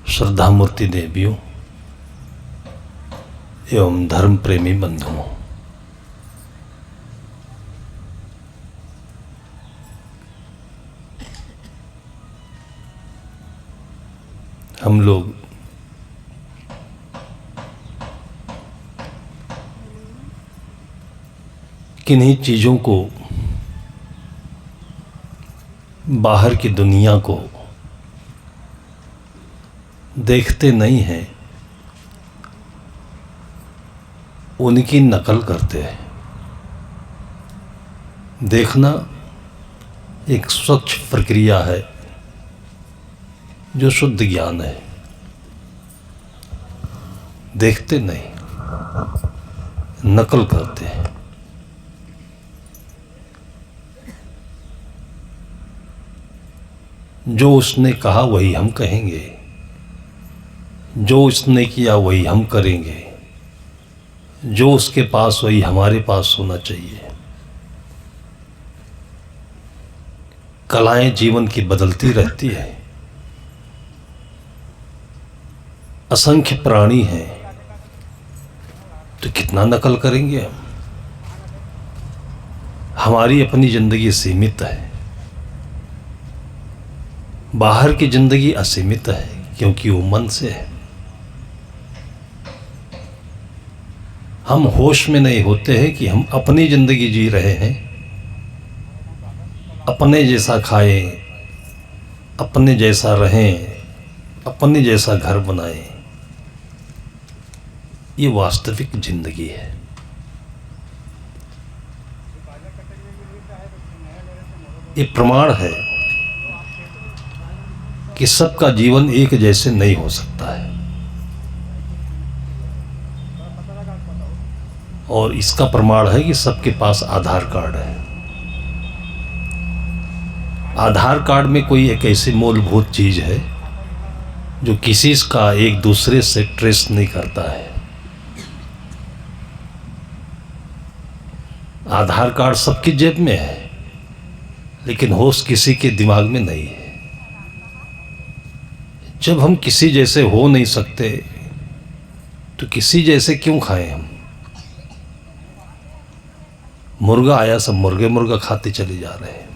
श्रद्धा मूर्ति देवियों एवं धर्म प्रेमी बंधुओं, हम लोग किन्हीं चीज़ों को, बाहर की दुनिया को देखते नहीं हैं, उनकी नकल करते हैं। देखना एक स्वच्छ प्रक्रिया है जो शुद्ध ज्ञान है। देखते नहीं, नकल करते हैं। जो उसने कहा वही हम कहेंगे, जो उसने किया वही हम करेंगे, जो उसके पास वही हमारे पास होना चाहिए। कलाएं जीवन की बदलती रहती है। असंख्य प्राणी हैं, तो कितना नकल करेंगे हम। हमारी अपनी जिंदगी सीमित है, बाहर की जिंदगी असीमित है, क्योंकि वो मन से है। हम होश में नहीं होते हैं कि हम अपनी जिंदगी जी रहे हैं, अपने जैसा खाएं, अपने जैसा रहें, अपने जैसा घर बनाएं। ये वास्तविक जिंदगी है। ये प्रमाण है कि सबका जीवन एक जैसे नहीं हो सकता है, और इसका प्रमाण है कि सबके पास आधार कार्ड है। आधार कार्ड में कोई एक ऐसी मूलभूत चीज है जो किसी का एक दूसरे से ट्रेस नहीं करता है। आधार कार्ड सबकी जेब में है, लेकिन होश किसी के दिमाग में नहीं है। जब हम किसी जैसे हो नहीं सकते तो किसी जैसे क्यों खाएं हम। मुर्गा आया, सब मुर्गा खाते चले जा रहे हैं।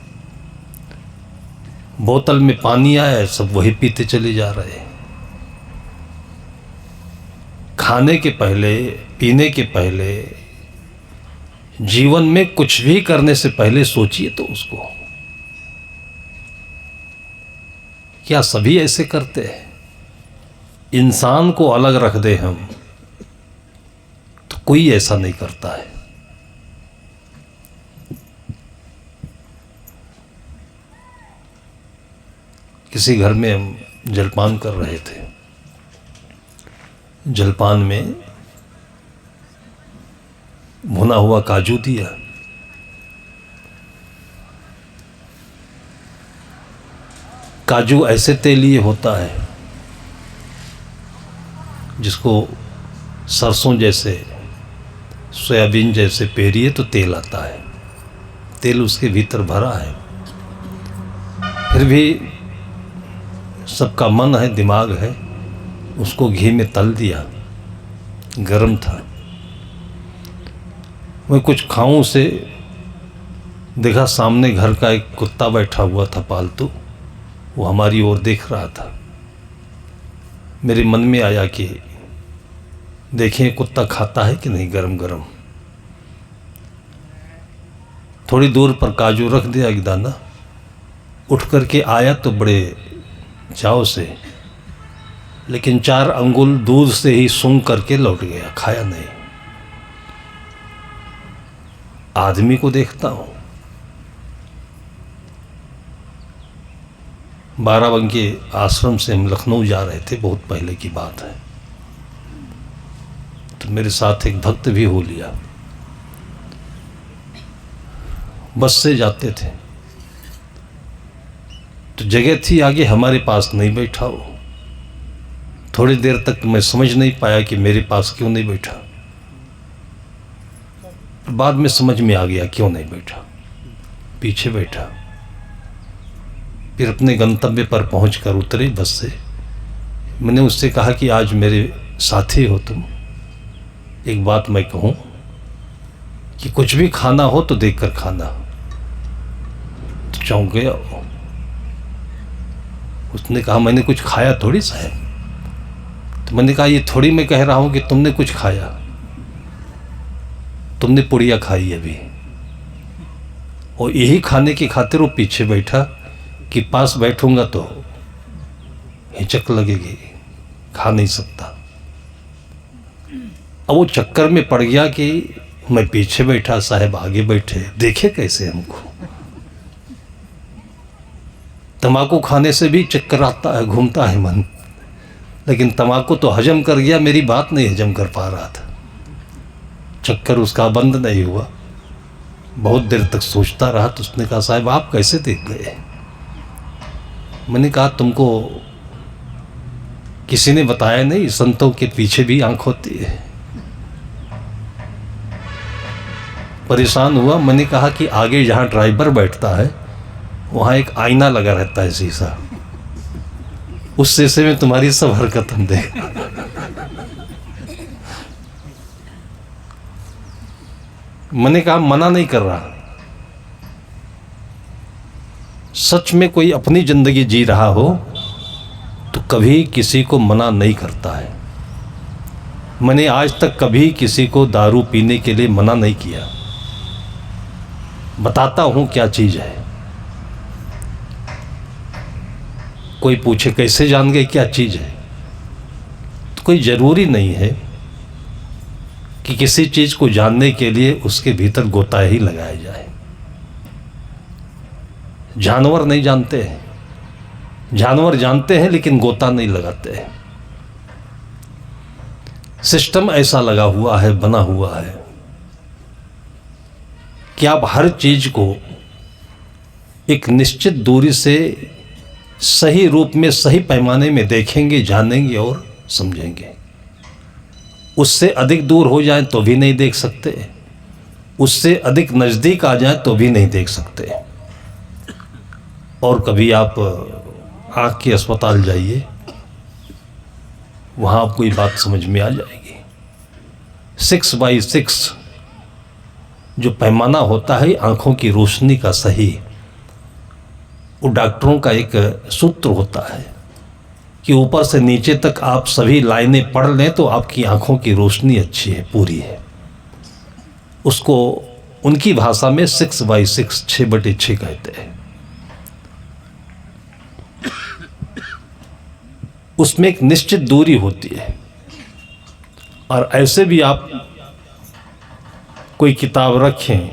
बोतल में पानी आया, सब वही पीते चले जा रहे हैं। खाने के पहले, पीने के पहले, जीवन में कुछ भी करने से पहले सोचिए तो उसको। क्या सभी ऐसे करते हैं? इंसान को अलग रख दे हम तो कोई ऐसा नहीं करता है। किसी घर में हम जलपान कर रहे थे। जलपान में भुना हुआ काजू दिया। काजू ऐसे तेलीय होता है जिसको सरसों जैसे, सोयाबीन जैसे पेरिए तो तेल आता है। तेल उसके भीतर भरा है। फिर भी सबका मन है, दिमाग है, उसको घी में तल दिया। गरम था। मैं कुछ खाऊं से देखा सामने घर का एक कुत्ता बैठा हुआ था पालतू। वो हमारी ओर देख रहा था। मेरे मन में आया कि देखें कुत्ता खाता है कि नहीं गरम गरम। थोड़ी दूर पर काजू रख दिया एक दाना। उठ करके आया तो बड़े चाव से, लेकिन 4 अंगुल दूध से ही सूंघ करके लौट गया, खाया नहीं। आदमी को देखता हूं। बाराबंकी आश्रम से हम लखनऊ जा रहे थे, बहुत पहले की बात है। तो मेरे साथ एक भक्त भी हो लिया। बस से जाते थे तो जगह थी आगे, हमारे पास नहीं बैठा वो। थोड़ी देर तक मैं समझ नहीं पाया कि मेरे पास क्यों नहीं बैठा। बाद में समझ में आ गया क्यों नहीं बैठा। पीछे बैठा। फिर अपने गंतव्य पर पहुंचकर उतरे बस से। मैंने उससे कहा कि आज मेरे साथी हो तुम, एक बात मैं कहूँ कि कुछ भी खाना हो तो देख कर खाना। तो चौंक गया। उसने कहा मैंने कुछ खाया थोड़ी साहब। तो मैंने कहा ये थोड़ी मैं कह रहा हूँ कि तुमने कुछ खाया, तुमने पुड़िया खाई अभी। और यही खाने की खातिर वो पीछे बैठा कि पास बैठूंगा तो हिचक लगेगी, खा नहीं सकता। अब वो चक्कर में पड़ गया कि मैं पीछे बैठा, साहब आगे बैठे, देखे कैसे हमको। तम्बाकू खाने से भी चक्कर आता है, घूमता है मन, लेकिन तम्बाकू तो हजम कर गया, मेरी बात नहीं हजम कर पा रहा था। चक्कर उसका बंद नहीं हुआ। बहुत देर तक सोचता रहा। तो उसने कहा साहब आप कैसे देख गए। मैंने कहा तुमको किसी ने बताया नहीं, संतों के पीछे भी आंख होती है। परेशान हुआ। मैंने कहा कि आगे जहाँ ड्राइवर बैठता है वहाँ एक आईना लगा रहता है, शीशा, उस शीशे में तुम्हारी सब हरकत हम देख। मैंने कहा मना नहीं कर रहा, सच में कोई अपनी जिंदगी जी रहा हो तो कभी किसी को मना नहीं करता है। मैंने आज तक कभी किसी को दारू पीने के लिए मना नहीं किया। बताता हूं क्या चीज है। कोई पूछे कैसे जान गए क्या चीज है, तो कोई जरूरी नहीं है कि किसी चीज को जानने के लिए उसके भीतर गोता ही लगाया जाए। जानवर नहीं जानते हैं, जानवर जानते हैं लेकिन गोता नहीं लगाते हैं। सिस्टम ऐसा लगा हुआ है, बना हुआ है कि आप हर चीज को एक निश्चित दूरी से सही रूप में, सही पैमाने में देखेंगे, जानेंगे और समझेंगे। उससे अधिक दूर हो जाए तो भी नहीं देख सकते, उससे अधिक नज़दीक आ जाए तो भी नहीं देख सकते। और कभी आप आँख के अस्पताल जाइए, वहाँ आपको ये बात समझ में आ जाएगी। 6x6 जो पैमाना होता है आँखों की रोशनी का सही, वो डॉक्टरों का एक सूत्र होता है कि ऊपर से नीचे तक आप सभी लाइनें पढ़ लें तो आपकी आंखों की रोशनी अच्छी है, पूरी है। उसको उनकी भाषा में 6x6, 6/6 कहते हैं। उसमें एक निश्चित दूरी होती है। और ऐसे भी आप कोई किताब रखें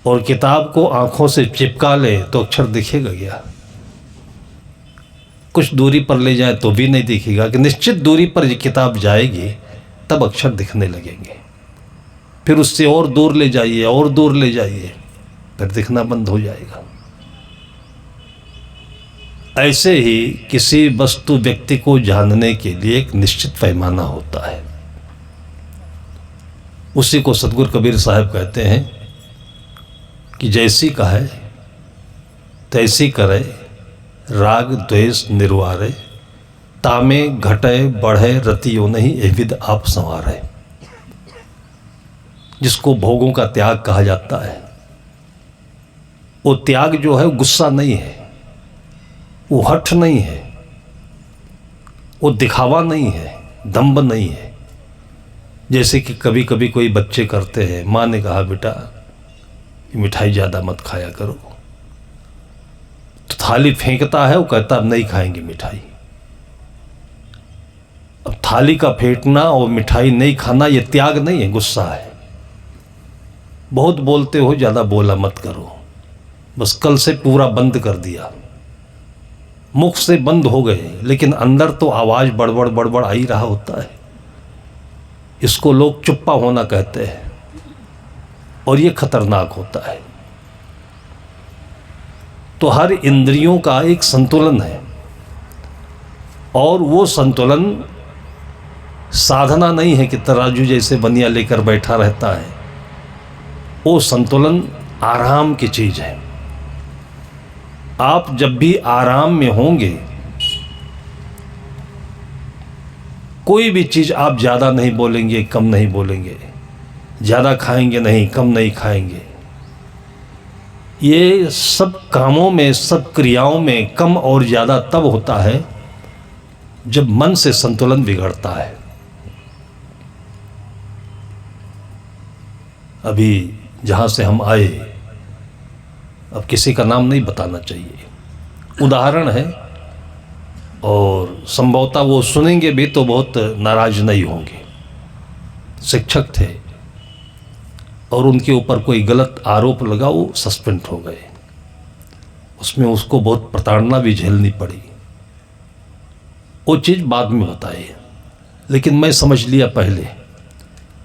और किताब को आंखों से चिपका ले तो अक्षर दिखेगा क्या? कुछ दूरी पर ले जाए तो भी नहीं दिखेगा। कि निश्चित दूरी पर ये किताब जाएगी तब अक्षर दिखने लगेंगे। फिर उससे और दूर ले जाइए, और दूर ले जाइए, फिर दिखना बंद हो जाएगा। ऐसे ही किसी वस्तु व्यक्ति को जानने के लिए एक निश्चित पैमाना होता है। उसी को सतगुरु कबीर साहब कहते हैं कि जैसी कहे तैसी करे, राग द्वेष निर्वारे, तामे घटे बढ़े रतियो नहीं एविद आप संवारे। जिसको भोगों का त्याग कहा जाता है, वो त्याग जो है गुस्सा नहीं है, वो हठ नहीं है, वो दिखावा नहीं है, दंभ नहीं है। जैसे कि कभी कभी कोई बच्चे करते हैं, माँ ने कहा बेटा मिठाई ज़्यादा मत खाया करो, तो थाली फेंकता है, वो कहता अब नहीं खाएंगे मिठाई। अब थाली का फेंकना और मिठाई नहीं खाना ये त्याग नहीं है, गुस्सा है। बहुत बोलते हो, ज़्यादा बोला मत करो, बस कल से पूरा बंद कर दिया। मुख से बंद हो गए लेकिन अंदर तो आवाज़ बड़बड़ बड़बड़ आ ही रहा होता है। इसको लोग चुप्पा होना कहते हैं और ये खतरनाक होता है। तो हर इंद्रियों का एक संतुलन है और वो संतुलन साधना नहीं है कि तराजू जैसे बनिया लेकर बैठा रहता है। वो संतुलन आराम की चीज़ है। आप जब भी आराम में होंगे, कोई भी चीज़ आप ज़्यादा नहीं बोलेंगे, कम नहीं बोलेंगे, ज़्यादा खाएंगे नहीं, कम नहीं खाएंगे। ये सब कामों में, सब क्रियाओं में कम और ज़्यादा तब होता है जब मन से संतुलन बिगड़ता है। अभी जहाँ से हम आए, अब किसी का नाम नहीं बताना चाहिए, उदाहरण है, और संभवतः वो सुनेंगे भी तो बहुत नाराज नहीं होंगे। शिक्षक थे और उनके ऊपर कोई गलत आरोप लगा, वो सस्पेंड हो गए। उसमें उसको बहुत प्रताड़ना भी झेलनी पड़ी। वो चीज़ बाद में बताई, लेकिन मैं समझ लिया पहले,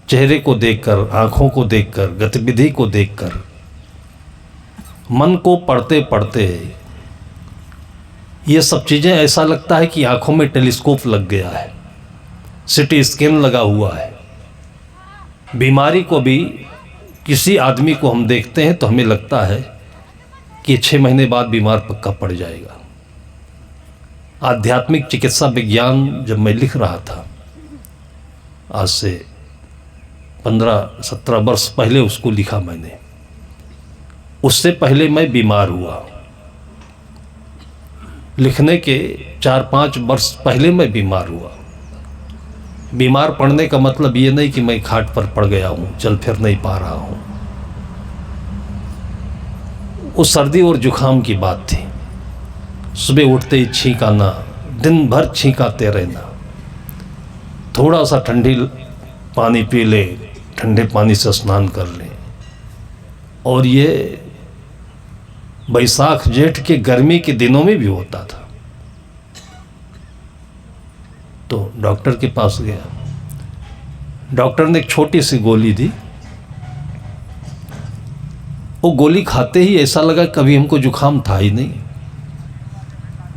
चेहरे को देखकर, आँखों को देखकर, गतिविधि को देखकर, मन को पढ़ते पढ़ते ये सब चीज़ें ऐसा लगता है कि आँखों में टेलीस्कोप लग गया है, सिटी स्कैन लगा हुआ है। बीमारी को भी, किसी आदमी को हम देखते हैं तो हमें लगता है कि 6 महीने बाद बीमार पक्का पड़ जाएगा। आध्यात्मिक चिकित्सा विज्ञान जब मैं लिख रहा था, आज से 15-17 वर्ष पहले उसको लिखा मैंने। उससे पहले मैं बीमार हुआ, लिखने के 4-5 वर्ष पहले मैं बीमार हुआ। बीमार पड़ने का मतलब ये नहीं कि मैं खाट पर पड़ गया हूँ, चल फिर नहीं पा रहा हूँ। वो सर्दी और जुखाम की बात थी। सुबह उठते ही छींक आना, दिन भर छींकाते रहना, थोड़ा सा ठंडी पानी पी ले, ठंडे पानी से स्नान कर ले। और ये बैसाख जेठ के गर्मी के दिनों में भी होता था। तो डॉक्टर के पास गया, डॉक्टर ने एक छोटी सी गोली दी। वो गोली खाते ही ऐसा लगा कभी हमको जुखाम था ही नहीं।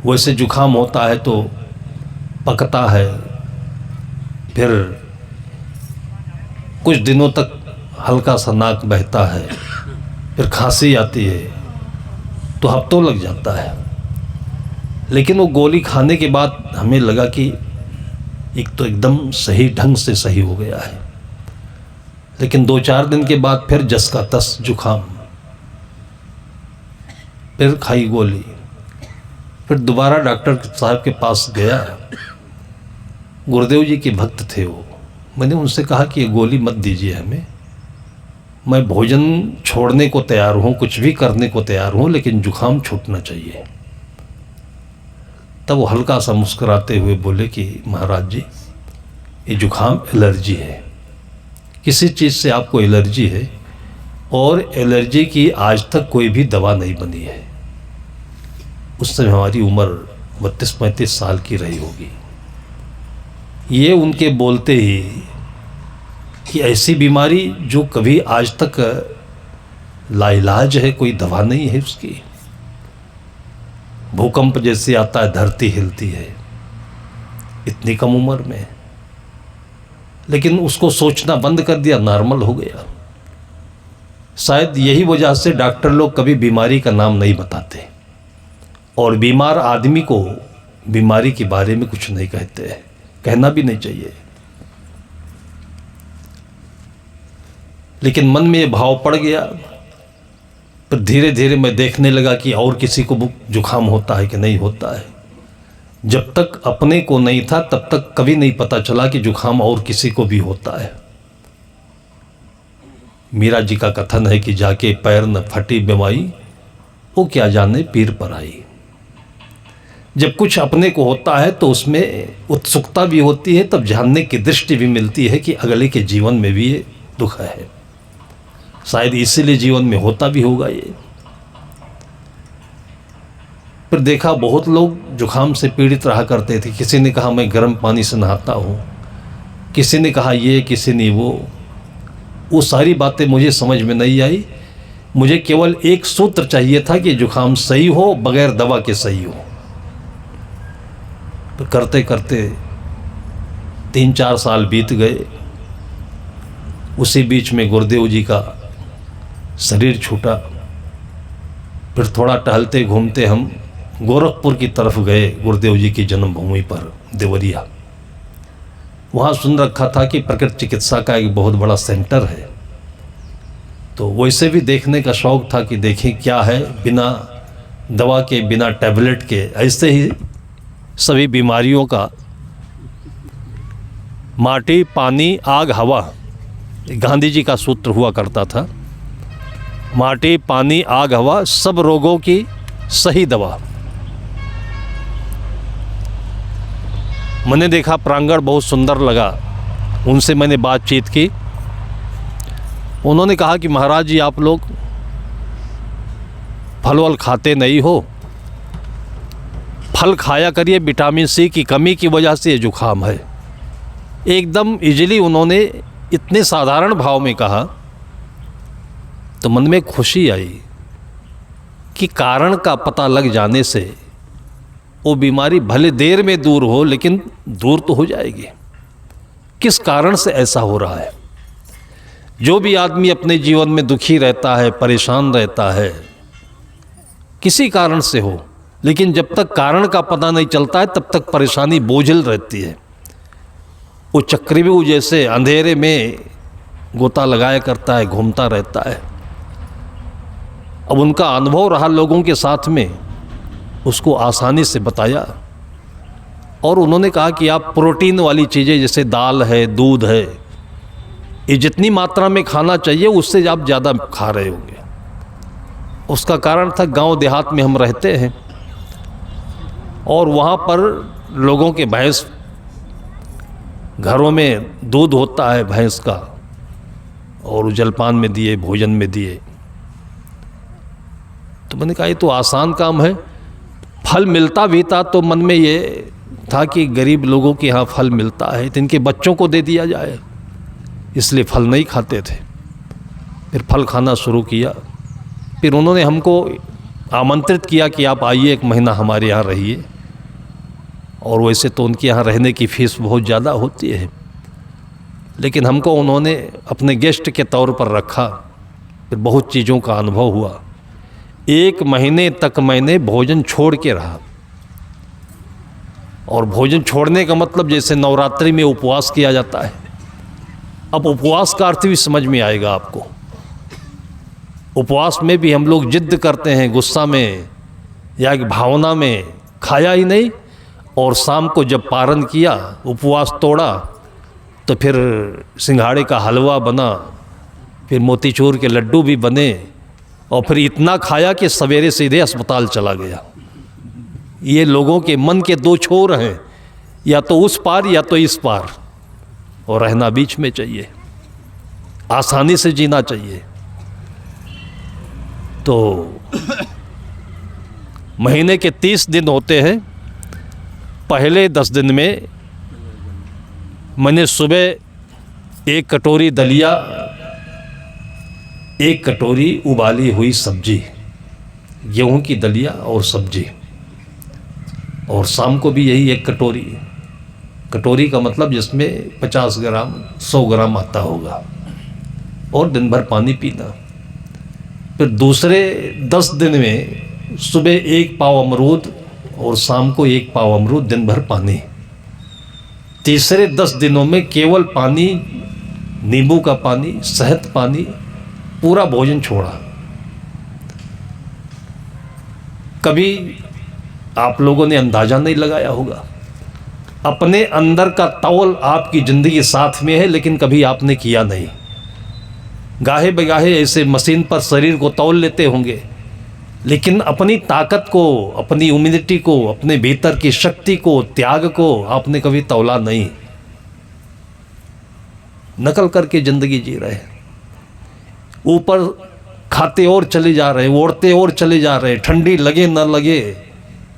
वैसे जुखाम होता है तो पकता है, फिर कुछ दिनों तक हल्का सा नाक बहता है, फिर खांसी आती है, तो हफ्तों लग जाता है। लेकिन वो गोली खाने के बाद हमें लगा कि एक तो एकदम सही ढंग से सही हो गया है। लेकिन 2-4 दिन के बाद फिर जस का तस जुखाम, फिर खाई गोली, फिर दोबारा डॉक्टर साहब के पास गया। गुरुदेव जी के भक्त थे वो। मैंने उनसे कहा कि ये गोली मत दीजिए हमें, मैं भोजन छोड़ने को तैयार हूँ, कुछ भी करने को तैयार हूँ, लेकिन जुखाम छूटना चाहिए। तब वो हल्का सा मुस्कुराते हुए बोले कि महाराज जी, ये जुखाम एलर्जी है, किसी चीज़ से आपको एलर्जी है, और एलर्जी की आज तक कोई भी दवा नहीं बनी है। उस समय हमारी उम्र 32-35 साल की रही होगी। ये उनके बोलते ही कि ऐसी बीमारी जो कभी आज तक लाइलाज है, कोई दवा नहीं है उसकी। भूकंप जैसे आता है, धरती हिलती है इतनी कम उम्र में, लेकिन उसको सोचना बंद कर दिया, नॉर्मल हो गया। शायद यही वजह से डॉक्टर लोग कभी बीमारी का नाम नहीं बताते, और बीमार आदमी को बीमारी के बारे में कुछ नहीं कहते हैं, कहना भी नहीं चाहिए। लेकिन मन में ये भाव पड़ गया, पर धीरे धीरे मैं देखने लगा कि और किसी को जुखाम होता है कि नहीं होता है। जब तक अपने को नहीं था तब तक कभी नहीं पता चला कि जुखाम और किसी को भी होता है। मीरा जी का कथन है कि जाके पैर न फटी बीमारी, वो क्या जाने पीर पर आई। जब कुछ अपने को होता है तो उसमें उत्सुकता भी होती है, तब जानने की दृष्टि भी मिलती है कि अगले के जीवन में भी ये दुख है। शायद इसीलिए जीवन में होता भी होगा ये। फिर देखा बहुत लोग जुखाम से पीड़ित रहा करते थे। किसी ने कहा मैं गर्म पानी से नहाता हूँ, किसी ने कहा ये, किसी ने वो सारी बातें मुझे समझ में नहीं आई। मुझे केवल एक सूत्र चाहिए था कि जुखाम सही हो, बगैर दवा के सही हो। तो करते करते 3-4 साल बीत गए। उसी बीच में गुरुदेव जी का शरीर छूटा। फिर थोड़ा टहलते घूमते हम गोरखपुर की तरफ गए, गुरुदेव जी की जन्मभूमि पर देवरिया। वहाँ सुन रखा था कि प्रकृति चिकित्सा का एक बहुत बड़ा सेंटर है, तो वैसे भी देखने का शौक़ था कि देखें क्या है, बिना दवा के बिना टैबलेट के ऐसे ही सभी बीमारियों का। माटी, पानी, आग, हवा, गांधी जी का सूत्र हुआ करता था। माटी, पानी, आग, हवा, सब रोगों की सही दवा। मैंने देखा प्रांगण बहुत सुंदर लगा, उनसे मैंने बातचीत की। उन्होंने कहा कि महाराज जी आप लोग फल वल खाते नहीं हो, फल खाया करिए, विटामिन सी की कमी की वजह से ये जुखाम है। एकदम इजीली उन्होंने इतने साधारण भाव में कहा, तो मन में खुशी आई कि कारण का पता लग जाने से वो बीमारी भले देर में दूर हो, लेकिन दूर तो हो जाएगी। किस कारण से ऐसा हो रहा है? जो भी आदमी अपने जीवन में दुखी रहता है, परेशान रहता है, किसी कारण से हो, लेकिन जब तक कारण का पता नहीं चलता है तब तक परेशानी बोझिल रहती है। वो चक्रव्यूह जैसे अंधेरे में गोता लगाया करता है, घूमता रहता है। अब उनका अनुभव रहा लोगों के साथ में, उसको आसानी से बताया। और उन्होंने कहा कि आप प्रोटीन वाली चीज़ें जैसे दाल है, दूध है, ये जितनी मात्रा में खाना चाहिए उससे आप ज़्यादा खा रहे होंगे। उसका कारण था गांव देहात में हम रहते हैं और वहाँ पर लोगों के भैंस, घरों में दूध होता है भैंस का, और जलपान में दिए, भोजन में दिए। तो मैंने कहा ये तो आसान काम है। फल मिलता भी था तो मन में ये था कि गरीब लोगों के यहाँ फल मिलता है तो इनके बच्चों को दे दिया जाए, इसलिए फल नहीं खाते थे। फिर फल खाना शुरू किया। फिर उन्होंने हमको आमंत्रित किया कि आप आइए, 1 महीना हमारे यहाँ रहिए। और वैसे तो उनके यहाँ रहने की फ़ीस बहुत ज़्यादा होती है, लेकिन हमको उन्होंने अपने गेस्ट के तौर पर रखा। फिर बहुत चीज़ों का अनुभव हुआ। 1 महीने तक मैंने भोजन छोड़ के रहा। और भोजन छोड़ने का मतलब जैसे नवरात्रि में उपवास किया जाता है। अब उपवास का अर्थ भी समझ में आएगा आपको। उपवास में भी हम लोग जिद्द करते हैं, गुस्सा में या एक भावना में, खाया ही नहीं, और शाम को जब पारण किया, उपवास तोड़ा, तो फिर सिंघाड़े का हलवा बना, फिर मोतीचूर के लड्डू भी बने, और फिर इतना खाया कि सवेरे सीधे अस्पताल चला गया। ये लोगों के मन के 2 छोर हैं, या तो उस पार या तो इस पार, और रहना बीच में चाहिए, आसानी से जीना चाहिए। तो महीने के 30 दिन होते हैं। पहले 10 दिन में मैंने सुबह 1 कटोरी दलिया, 1 कटोरी उबाली हुई सब्जी, गेहूं की दलिया और सब्जी, और शाम को भी यही 1 कटोरी। कटोरी का मतलब जिसमें 50 ग्राम 100 ग्राम आता होगा, और दिन भर पानी पीना। फिर दूसरे 10 दिन में सुबह 1 पाव अमरूद और शाम को 1 पाव अमरूद, दिन भर पानी। तीसरे 10 दिनों में केवल पानी, नींबू का पानी, शहद पानी, पूरा भोजन छोड़ा। कभी आप लोगों ने अंदाजा नहीं लगाया होगा, अपने अंदर का तौल आपकी ज़िंदगी साथ में है, लेकिन कभी आपने किया नहीं। गाहे बगाहे ऐसे मशीन पर शरीर को तौल लेते होंगे, लेकिन अपनी ताकत को, अपनी इम्यूनिटी को, अपने भीतर की शक्ति को, त्याग को आपने कभी तौला नहीं। नकल करके ज़िंदगी जी रहे, ऊपर खाते और चले जा रहे, ओढ़ते और चले जा रहे, ठंडी लगे न लगे,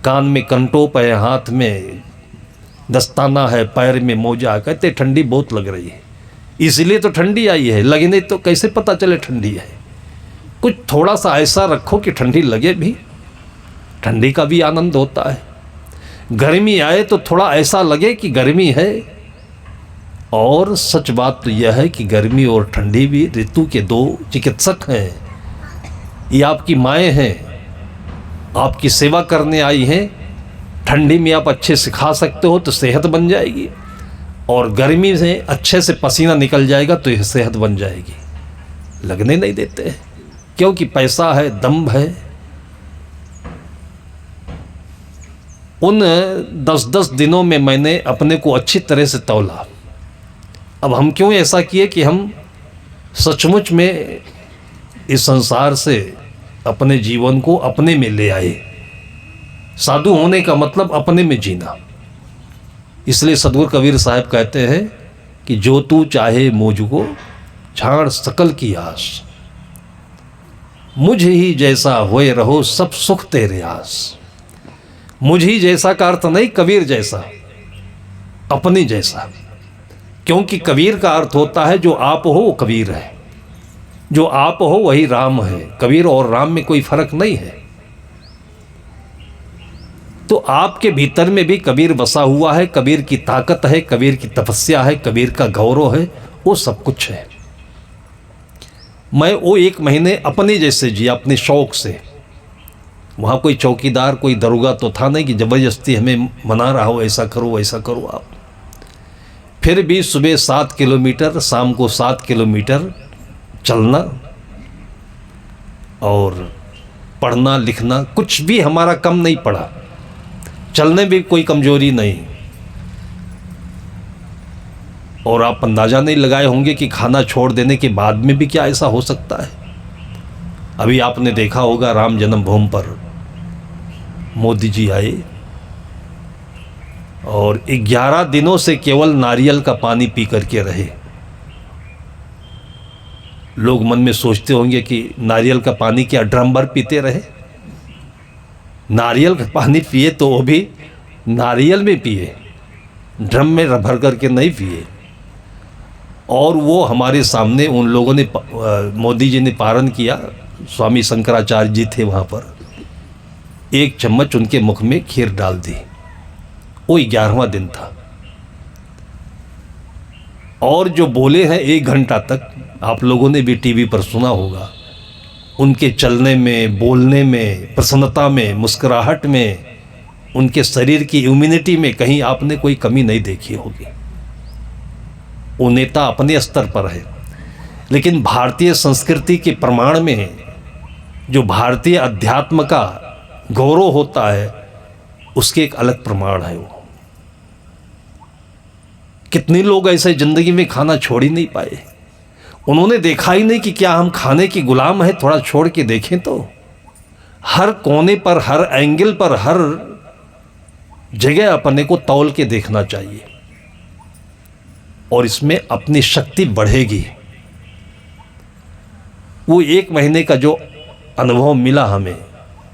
कान में कंटोप है, हाथ में दस्ताना है, पैर में मोजा, कहते ठंडी बहुत लग रही है, इसलिए तो ठंडी आई है। लगे नहीं तो कैसे पता चले ठंडी है? कुछ थोड़ा सा ऐसा रखो कि ठंडी लगे भी, ठंडी का भी आनंद होता है। गर्मी आए तो थोड़ा ऐसा लगे कि गर्मी है। और सच बात तो यह है कि गर्मी और ठंडी भी ऋतु के 2 चिकित्सक हैं। ये आपकी माएँ हैं, आपकी सेवा करने आई हैं। ठंडी में आप अच्छे से खा सकते हो तो सेहत बन जाएगी, और गर्मी से अच्छे से पसीना निकल जाएगा तो यह सेहत बन जाएगी। लगने नहीं देते क्योंकि पैसा है, दम्भ है। उन 10-10 दिनों में मैंने अपने को अच्छी तरह से तौला। अब हम क्यों ऐसा किए कि हम सचमुच में इस संसार से अपने जीवन को अपने में ले आए। साधु होने का मतलब अपने में जीना। इसलिए सदगुरु कबीर साहब कहते हैं कि जो तू चाहे मुझको छाड़ सकल की आस, मुझ ही जैसा होए रहो सब सुख तेरे आस। मुझ ही जैसा का अर्थ नहीं कबीर जैसा, अपने जैसा। क्योंकि कबीर का अर्थ होता है जो आप हो वो कबीर है, जो आप हो वही राम है। कबीर और राम में कोई फर्क नहीं है। तो आपके भीतर में भी कबीर बसा हुआ है। कबीर की ताकत है, कबीर की तपस्या है, कबीर का गौरव है, वो सब कुछ है। मैं वो 1 महीने अपने जैसे जिया, अपने शौक से। वहाँ कोई चौकीदार, कोई दरोगा तो था नहीं कि ज़बरदस्ती हमें मना रहा हो ऐसा करो वैसा करो आप। फिर भी सुबह 7 किलोमीटर, शाम को 7 किलोमीटर चलना और पढ़ना लिखना कुछ भी हमारा कम नहीं पड़ा। चलने भी कोई कमजोरी नहीं। और आप अंदाज़ा नहीं लगाए होंगे कि खाना छोड़ देने के बाद में भी क्या ऐसा हो सकता है। अभी आपने देखा होगा राम जन्मभूमि पर मोदी जी आए और 11 दिनों से केवल नारियल का पानी पी करके रहे। लोग मन में सोचते होंगे कि नारियल का पानी क्या ड्रम भर पीते रहे। नारियल का पानी पिए तो वो भी नारियल में पिए, ड्रम में भर करके नहीं पिए। और वो हमारे सामने उन लोगों ने, मोदी जी ने पारण किया। स्वामी शंकराचार्य जी थे वहाँ पर। 1 चम्मच उनके मुख में खीर डाल दी। वो 11वां दिन था। और जो बोले हैं 1 घंटा तक, आप लोगों ने भी टीवी पर सुना होगा। उनके चलने में, बोलने में, प्रसन्नता में, मुस्कुराहट में, उनके शरीर की इम्यूनिटी में कहीं आपने कोई कमी नहीं देखी होगी। वो नेता अपने स्तर पर है, लेकिन भारतीय संस्कृति के प्रमाण में जो भारतीय अध्यात्म का गौरव होता है उसके एक अलग प्रमाण है। वो कितने लोग ऐसे जिंदगी में खाना छोड़ ही नहीं पाए। उन्होंने देखा ही नहीं कि क्या हम खाने की गुलाम है। थोड़ा छोड़ के देखें तो हर कोने पर, हर एंगल पर, हर जगह अपने को तौल के देखना चाहिए और इसमें अपनी शक्ति बढ़ेगी। वो 1 महीने का जो अनुभव मिला हमें,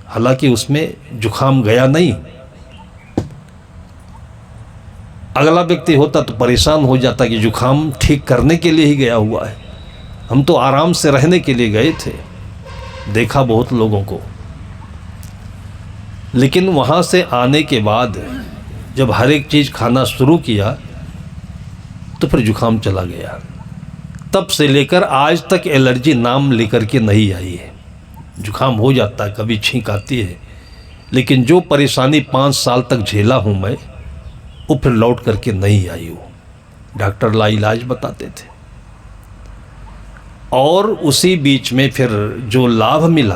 हालांकि उसमें जुखाम गया नहीं। अगला व्यक्ति होता तो परेशान हो जाता कि जुखाम ठीक करने के लिए ही गया हुआ है। हम तो आराम से रहने के लिए गए थे। देखा बहुत लोगों को। लेकिन वहाँ से आने के बाद जब हर एक चीज़ खाना शुरू किया तो फिर जुखाम चला गया। तब से लेकर आज तक एलर्जी नाम लेकर के नहीं आई है। जुखाम हो जाता है, कभी छींक आती है, लेकिन जो परेशानी 5 साल तक झेला हूँ मैं, वो फिर लौट करके नहीं आई हो। डॉक्टर लाइलाज बताते थे। और उसी बीच में फिर जो लाभ मिला,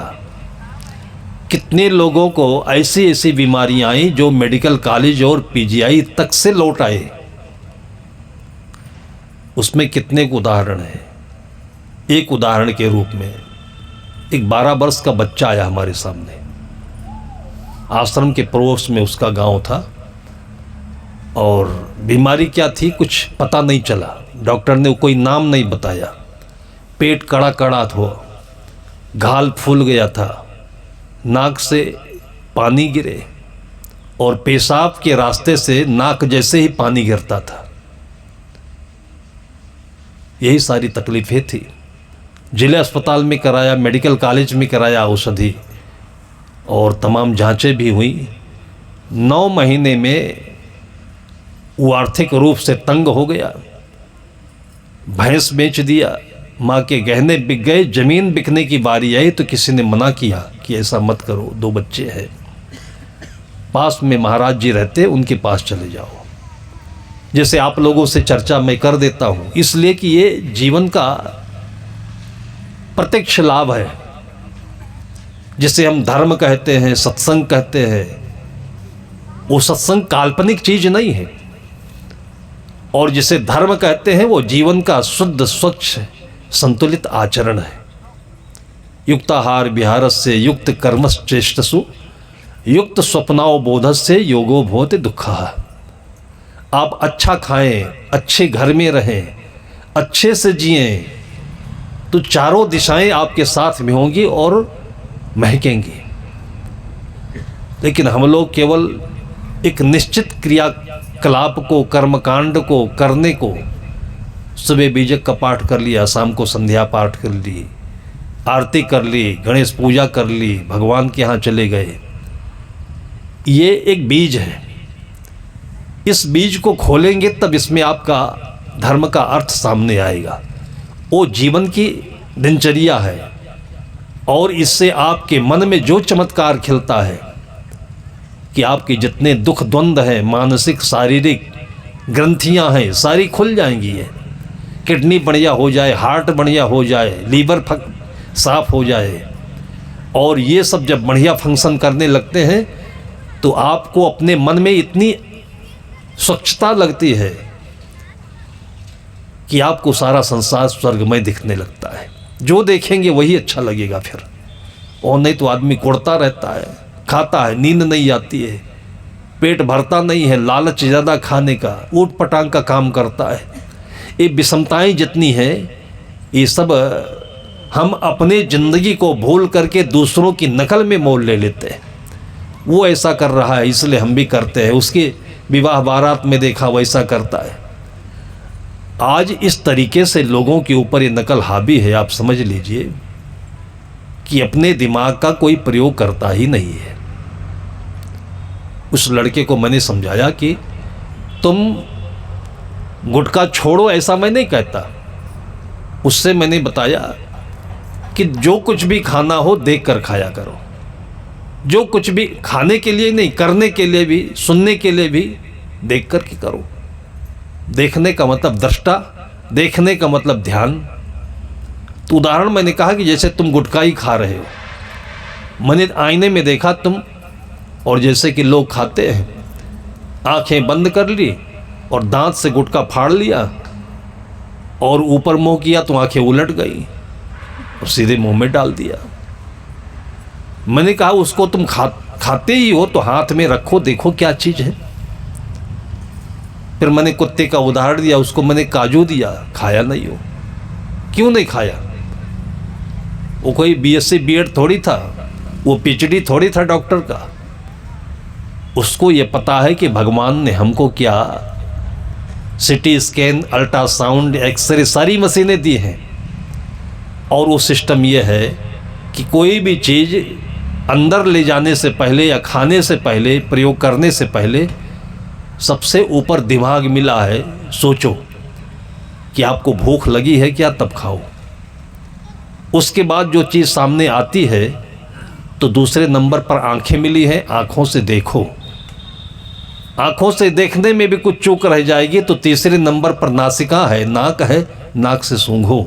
कितने लोगों को ऐसी ऐसी बीमारियां आई जो मेडिकल कॉलेज और पीजीआई तक से लौट आए। उसमें कितने उदाहरण हैं। एक उदाहरण के रूप में एक 12 वर्ष का बच्चा आया हमारे सामने। आश्रम के पड़ोस में उसका गांव था और बीमारी क्या थी कुछ पता नहीं चला। डॉक्टर ने कोई नाम नहीं बताया। पेट कड़ा कड़ा था, गाल फूल गया था, नाक से पानी गिरे और पेशाब के रास्ते से नाक जैसे ही पानी गिरता था। यही सारी तकलीफें थी। जिला अस्पताल में कराया, मेडिकल कॉलेज में कराया औषधि और तमाम जांचें भी हुई। 9 महीने में वो आर्थिक रूप से तंग हो गया। भैंस बेच दिया, माँ के गहने बिक गए। ज़मीन बिकने की बारी आई तो किसी ने मना किया कि ऐसा मत करो, 2 बच्चे हैं, पास में महाराज जी रहते, उनके पास चले जाओ। जैसे आप लोगों से चर्चा मैं कर देता हूँ, इसलिए कि ये जीवन का प्रत्यक्ष लाभ है। जिसे हम धर्म कहते हैं, सत्संग कहते हैं, वो सत्संग काल्पनिक चीज नहीं है। और जिसे धर्म कहते हैं वो जीवन का शुद्ध स्वच्छ संतुलित आचरण है। युक्ताहार विहारस्य युक्त कर्मश्चेष्टसु युक्त स्वप्नावबोधस्य योगो भवति दुःखः। आप अच्छा खाएं, अच्छे घर में रहें, अच्छे से जिएं, तो चारों दिशाएं आपके साथ में होंगी और महकेंगी। लेकिन हम लोग केवल एक निश्चित क्रियाकलाप को, कर्मकांड को करने को, सुबह बीजक का पाठ कर लिया, शाम को संध्या पाठ कर ली, आरती कर ली, गणेश पूजा कर ली, भगवान के यहाँ चले गए, ये एक बीज है। इस बीज को खोलेंगे तब इसमें आपका धर्म का अर्थ सामने आएगा। वो जीवन की दिनचर्या है और इससे आपके मन में जो चमत्कार खिलता है कि आपके जितने दुख द्वंद्व हैं, मानसिक शारीरिक ग्रंथियां हैं, सारी खुल जाएंगी। है किडनी बढ़िया हो जाए, हार्ट बढ़िया हो जाए, लीवर साफ हो जाए, और ये सब जब बढ़िया फंक्शन करने लगते हैं तो आपको अपने मन में इतनी स्वच्छता लगती है कि आपको सारा संसार स्वर्गमय दिखने लगता है। जो देखेंगे वही अच्छा लगेगा फिर। और नहीं तो आदमी कुड़ता रहता है, खाता है, नींद नहीं आती है, पेट भरता नहीं है, लालच ज़्यादा खाने का, ऊट पटांग का काम करता है। ये विषमताएं जितनी हैं, ये सब हम अपने ज़िंदगी को भूल करके दूसरों की नकल में मोल ले लेते हैं। वो ऐसा कर रहा है इसलिए हम भी करते हैं, उसके विवाह बारात में देखा वैसा करता है। आज इस तरीके से लोगों के ऊपर ये नकल हावी है। आप समझ लीजिए कि अपने दिमाग का कोई प्रयोग करता ही नहीं है। उस लड़के को मैंने समझाया कि तुम गुटखा छोड़ो, ऐसा मैं नहीं कहता। उससे मैंने बताया कि जो कुछ भी खाना हो देख कर खाया करो। जो कुछ भी खाने के लिए नहीं, करने के लिए भी, सुनने के लिए भी देख कर के करो। देखने का मतलब दृष्टा, देखने का मतलब ध्यान। तो उदाहरण मैंने कहा कि जैसे तुम गुटखा ही खा रहे हो, मैंने आईने में देखा तुम, और जैसे कि लोग खाते हैं, आंखें बंद कर ली और दांत से गुटखा फाड़ लिया और ऊपर मुंह किया तो आंखें उलट गई और सीधे मुंह में डाल दिया। मैंने कहा उसको तुम खाते ही हो तो हाथ में रखो, देखो क्या चीज़ है। फिर मैंने कुत्ते का उदाहरण दिया, उसको मैंने काजू दिया, खाया नहीं हो। क्यों नहीं खाया? वो कोई BSc B.Ed थोड़ी था, वो PhD थोड़ी था डॉक्टर का। उसको ये पता है कि भगवान ने हमको क्या CT स्कैन, अल्ट्रासाउंड, एक्सरे सारी मशीनें दी हैं। और वो सिस्टम ये है कि कोई भी चीज़ अंदर ले जाने से पहले या खाने से पहले, प्रयोग करने से पहले सबसे ऊपर दिमाग मिला है। सोचो कि आपको भूख लगी है क्या, तब खाओ। उसके बाद जो चीज़ सामने आती है तो दूसरे नंबर पर आंखें मिली हैं, आंखों से देखो। आंखों से देखने में भी कुछ चूक रह जाएगी तो तीसरे नंबर पर नासिका है, नाक है, नाक से सूंघो।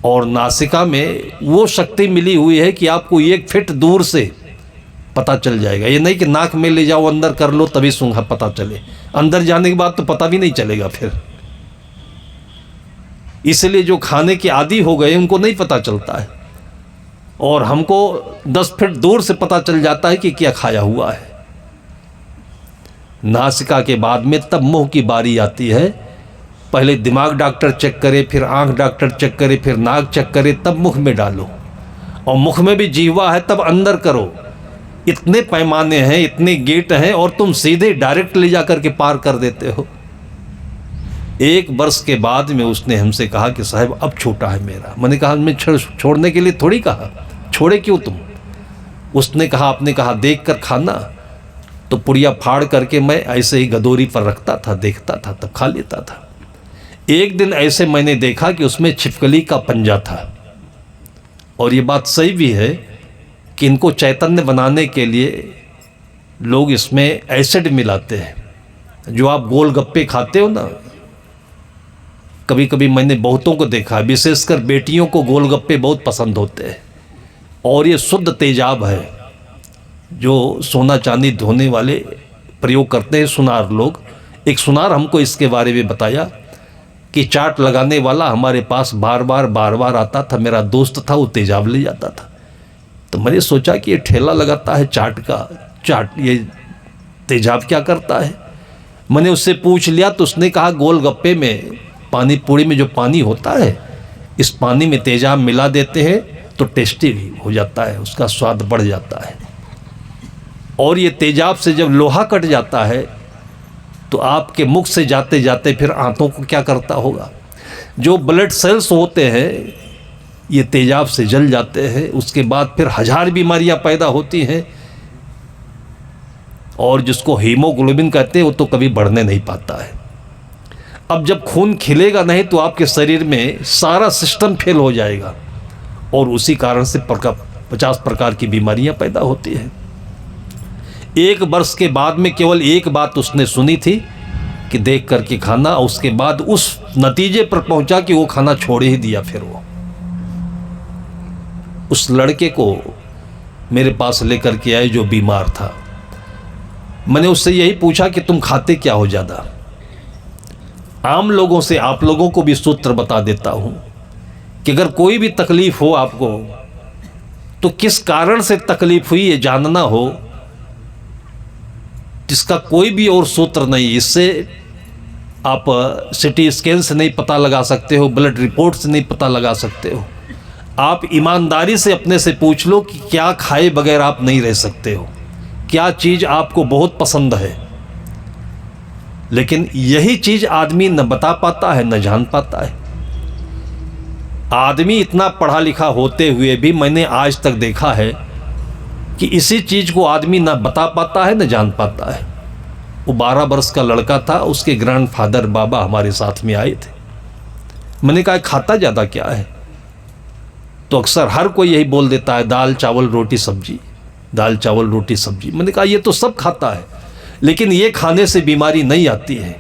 और नासिका में वो शक्ति मिली हुई है कि आपको 1 फीट दूर से पता चल जाएगा। ये नहीं कि नाक में ले जाओ, अंदर कर लो तभी सूंघा पता चले। अंदर जाने के बाद तो पता भी नहीं चलेगा फिर। इसलिए जो खाने के आदी हो गए उनको नहीं पता चलता है, और हमको 10 फीट दूर से पता चल जाता है कि क्या खाया हुआ है। नासिका के बाद में तब मुंह की बारी आती है। पहले दिमाग डॉक्टर चेक करे, फिर आंख डॉक्टर चेक करे, फिर नाक चेक करे, तब मुख में डालो। और मुख में भी जीवा है तब अंदर करो। इतने पैमाने हैं, इतने गेट हैं, और तुम सीधे डायरेक्ट ले जाकर के पार कर देते हो। 1 वर्ष के बाद में उसने हमसे कहा कि साहब अब छोटा है मेरा। मैंने कहा मैं छोड़ने के लिए थोड़ी कहा, छोड़े क्यों तुम? उसने कहा, आपने कहा देख कर खाना, तो पुड़िया फाड़ करके मैं ऐसे ही गदोरी पर रखता था, देखता था, तब खा लेता था। एक दिन ऐसे मैंने देखा कि उसमें छिपकली का पंजा था। और ये बात सही भी है कि इनको चैतन्य बनाने के लिए लोग इसमें एसिड मिलाते हैं। जो आप गोलगप्पे खाते हो ना, कभी कभी मैंने बहुतों को देखा है, विशेषकर बेटियों को गोलगप्पे बहुत पसंद होते हैं, और ये शुद्ध तेजाब है जो सोना चांदी धोने वाले प्रयोग करते हैं सुनार लोग। एक सुनार हमको इसके बारे में बताया कि चाट लगाने वाला हमारे पास बार बार आता था, मेरा दोस्त था, वो तेजाब ले जाता था। तो मैंने सोचा कि ये ठेला लगाता है चाट का, चाट ये तेजाब क्या करता है। मैंने उससे पूछ लिया तो उसने कहा गोलगप्पे में, पानी पूरी में जो पानी होता है, इस पानी में तेजाब मिला देते हैं तो टेस्टी हो जाता है, उसका स्वाद बढ़ जाता है। और ये तेजाब से जब लोहा कट जाता है तो आपके मुख से जाते जाते फिर आंतों को क्या करता होगा। जो ब्लड सेल्स होते हैं ये तेजाब से जल जाते हैं, उसके बाद फिर 1000 बीमारियां पैदा होती हैं। और जिसको हीमोग्लोबिन कहते हैं वो तो कभी बढ़ने नहीं पाता है। अब जब खून खिलेगा नहीं तो आपके शरीर में सारा सिस्टम फेल हो जाएगा, और उसी कारण से 50 प्रकार की बीमारियां पैदा होती हैं। 1 वर्ष के बाद में केवल एक बात उसने सुनी थी कि देख करके खाना, और उसके बाद उस नतीजे पर पहुंचा कि वो खाना छोड़ ही दिया। फिर वो उस लड़के को मेरे पास लेकर के आए जो बीमार था। मैंने उससे यही पूछा कि तुम खाते क्या हो ज़्यादा। आम लोगों से आप लोगों को भी सूत्र बता देता हूं कि अगर कोई भी तकलीफ हो आपको, तो किस कारण से तकलीफ हुई ये जानना हो, जिसका कोई भी और सूत्र नहीं। इससे आप सिटी स्कैन से नहीं पता लगा सकते हो, ब्लड रिपोर्ट से नहीं पता लगा सकते हो। आप ईमानदारी से अपने से पूछ लो कि क्या खाए बगैर आप नहीं रह सकते हो, क्या चीज़ आपको बहुत पसंद है। लेकिन यही चीज़ आदमी न बता पाता है, न जान पाता है। आदमी इतना पढ़ा लिखा होते हुए भी मैंने आज तक देखा है कि इसी चीज़ को आदमी ना बता पाता है, न जान पाता है। वो 12 वर्ष का लड़का था, उसके ग्रैंडफादर बाबा हमारे साथ में आए थे। मैंने कहा खाता ज़्यादा क्या है, तो अक्सर हर कोई यही बोल देता है दाल चावल रोटी सब्जी, दाल चावल रोटी सब्जी। मैंने कहा ये तो सब खाता है, लेकिन ये खाने से बीमारी नहीं आती है।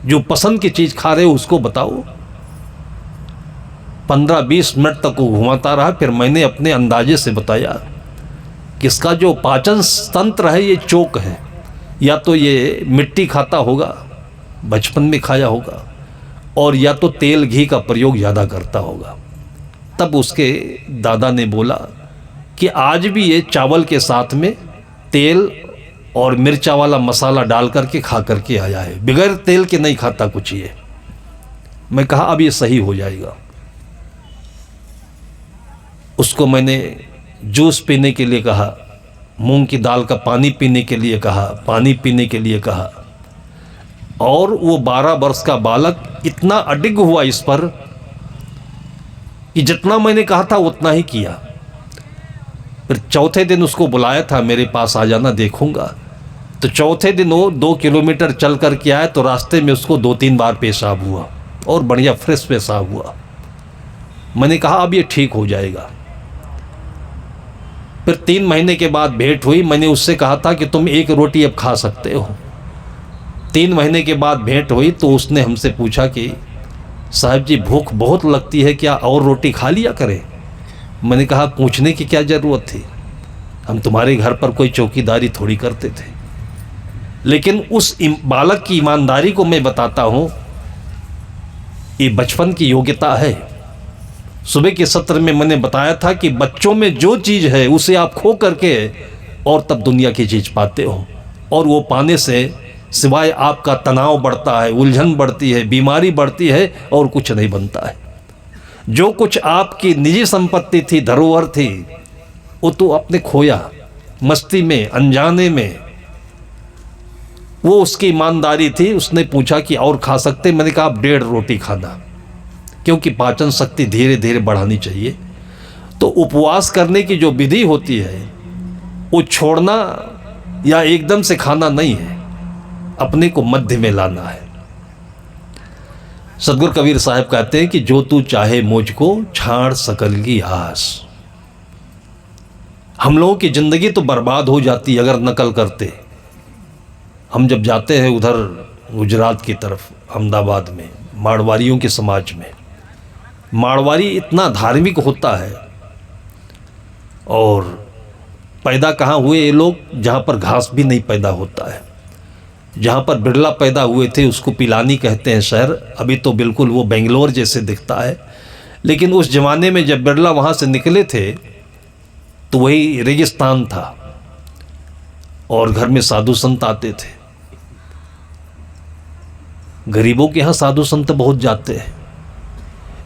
जो पसंद की चीज़ खा रहे हो उसको बताओ। 15-20 मिनट तक वो घुमाता रहा। फिर मैंने अपने अंदाजे से बताया कि इसका जो पाचन तंत्र है ये चोक है, या तो ये मिट्टी खाता होगा, बचपन में खाया होगा, और या तो तेल घी का प्रयोग ज़्यादा करता होगा। तब उसके दादा ने बोला कि आज भी ये चावल के साथ में तेल और मिर्चा वाला मसाला डाल करके खा करके आया है, बगैर तेल के नहीं खाता कुछ ये। मैं कहा अब ये सही हो जाएगा। उसको मैंने जूस पीने के लिए कहा, मूंग की दाल का पानी पीने के लिए कहा, पानी पीने के लिए कहा, और वो 12 वर्ष का बालक इतना अडिग हुआ इस पर कि जितना मैंने कहा था उतना ही किया। फिर चौथे दिन उसको बुलाया था, मेरे पास आ जाना देखूंगा। तो चौथे दिन वो 2 किलोमीटर चल कर के आया, तो रास्ते में उसको 2-3 बार पेशाब हुआ, और बढ़िया फ्रेश पेशाब हुआ। मैंने कहा अब ये ठीक हो जाएगा। फिर 3 महीने के बाद भेंट हुई। मैंने उससे कहा था कि तुम 1 रोटी अब खा सकते हो। 3 महीने के बाद भेंट हुई तो उसने हमसे पूछा कि साहब जी भूख बहुत लगती है, क्या और रोटी खा लिया करें। मैंने कहा पूछने की क्या ज़रूरत थी, हम तुम्हारे घर पर कोई चौकीदारी थोड़ी करते थे। लेकिन उस बालक की ईमानदारी को मैं बताता हूँ, ये बचपन की योग्यता है। सुबह के सत्र में मैंने बताया था कि बच्चों में जो चीज़ है उसे आप खो करके और तब दुनिया की चीज़ पाते हो, और वो पाने से सिवाय आपका तनाव बढ़ता है, उलझन बढ़ती है, बीमारी बढ़ती है, और कुछ नहीं बनता है। जो कुछ आपकी निजी संपत्ति थी, धरोहर थी, वो तो आपने खोया मस्ती में, अनजाने में। वो उसकी ईमानदारी थी। उसने पूछा कि और खा सकते। मैंने कहा आप 1.5 रोटी खाना, क्योंकि पाचन शक्ति धीरे धीरे बढ़ानी चाहिए। तो उपवास करने की जो विधि होती है वो छोड़ना या एकदम से खाना नहीं है, अपने को मध्य में लाना है। सदगुरु कबीर साहब कहते हैं कि जो तू चाहे मुझको छाड़ सकल की आस। हम लोगों की ज़िंदगी तो बर्बाद हो जाती अगर नकल करते। हम जब जाते हैं उधर गुजरात की तरफ, अहमदाबाद में, मारवाड़ियों के समाज में, मारवाड़ी इतना धार्मिक होता है। और पैदा कहाँ हुए ये लोग? जहाँ पर घास भी नहीं पैदा होता है। जहाँ पर बिरला पैदा हुए थे उसको पिलानी कहते हैं शहर। अभी तो बिल्कुल वो बेंगलोर जैसे दिखता है, लेकिन उस ज़माने में जब बिरला वहाँ से निकले थे तो वही रेगिस्तान था और घर में साधु संत आते थे। गरीबों के यहाँ साधु संत बहुत जाते हैं।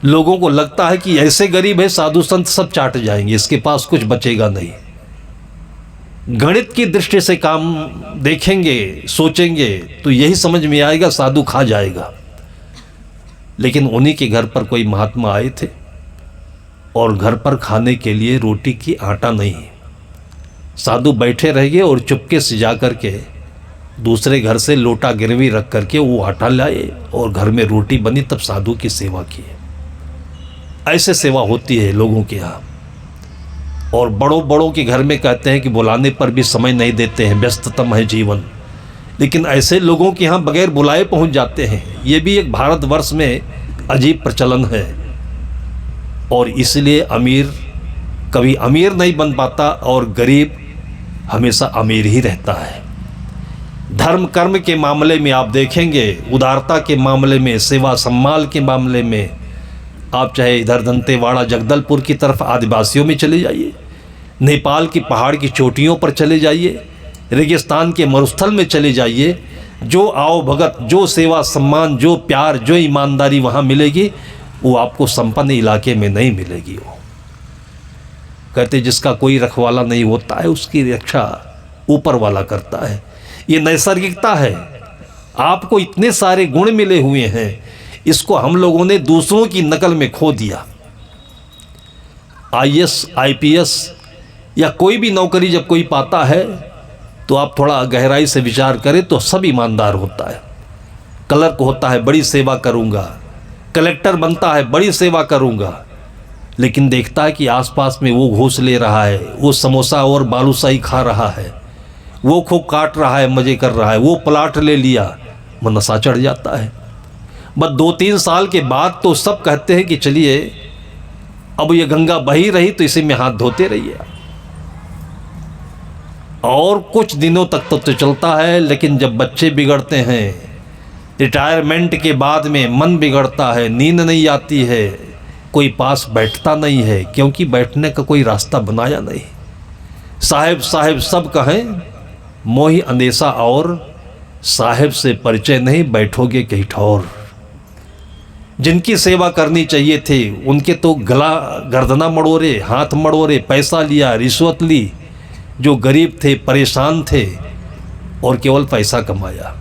लोगों को लगता है कि ऐसे गरीब है साधु संत सब चाट जाएंगे, इसके पास कुछ बचेगा नहीं। गणित की दृष्टि से काम देखेंगे, सोचेंगे तो यही समझ में आएगा साधु खा जाएगा। लेकिन उन्हीं के घर पर कोई महात्मा आए थे और घर पर खाने के लिए रोटी की आटा नहीं। साधु बैठे रह गए और चुपके से जा कर के दूसरे घर से लोटा गिरवी रख करके वो आटा लाए और घर में रोटी बनी, तब साधु की सेवा की। ऐसे सेवा होती है लोगों के यहाँ। और बड़ों बड़ों के घर में कहते हैं कि बुलाने पर भी समय नहीं देते हैं, व्यस्ततम है जीवन। लेकिन ऐसे लोगों के यहाँ बगैर बुलाए पहुँच जाते हैं। ये भी एक भारतवर्ष में अजीब प्रचलन है। और इसलिए अमीर कभी अमीर नहीं बन पाता और गरीब हमेशा अमीर ही रहता है। धर्म कर्म के मामले में आप देखेंगे, उदारता के मामले में, सेवा सम्मान के मामले में, आप चाहे इधर दंतेवाड़ा जगदलपुर की तरफ आदिवासियों में चले जाइए, नेपाल की पहाड़ की चोटियों पर चले जाइए, रेगिस्तान के मरुस्थल में चले जाइए, जो आओ भगत, जो सेवा सम्मान, जो प्यार, जो ईमानदारी वहाँ मिलेगी वो आपको संपन्न इलाके में नहीं मिलेगी। वो कहते जिसका कोई रखवाला नहीं होता है उसकी रक्षा ऊपर वाला करता है। ये नैसर्गिकता है। आपको इतने सारे गुण मिले हुए हैं, इसको हम लोगों ने दूसरों की नकल में खो दिया। IAS IPS या कोई भी नौकरी जब कोई पाता है तो आप थोड़ा गहराई से विचार करें तो सब ईमानदार होता है। क्लर्क होता है बड़ी सेवा करूंगा, कलेक्टर बनता है बड़ी सेवा करूंगा, लेकिन देखता है कि आसपास में वो घूस ले रहा है, वो समोसा और बालूशाही खा रहा है, वो खूब काट रहा है, मजे कर रहा है, वो प्लाट ले लिया, वो नशा चढ़ जाता है। बस 2-3 साल के बाद तो सब कहते हैं कि चलिए अब ये गंगा बही रही तो इसी में हाथ धोते रहिए। और कुछ दिनों तक तो चलता है, लेकिन जब बच्चे बिगड़ते हैं, रिटायरमेंट के बाद में मन बिगड़ता है, नींद नहीं आती है, कोई पास बैठता नहीं है, क्योंकि बैठने का कोई रास्ता बनाया नहीं। साहेब साहेब सब कहें, मोही अंदेशा और साहेब से परिचय नहीं, बैठोगे कहीं ठौर। जिनकी सेवा करनी चाहिए थे उनके तो गला गर्दना मड़ोरे, हाथ मड़ोरे, पैसा लिया, रिश्वत ली। जो गरीब थे, परेशान थे और केवल पैसा कमाया।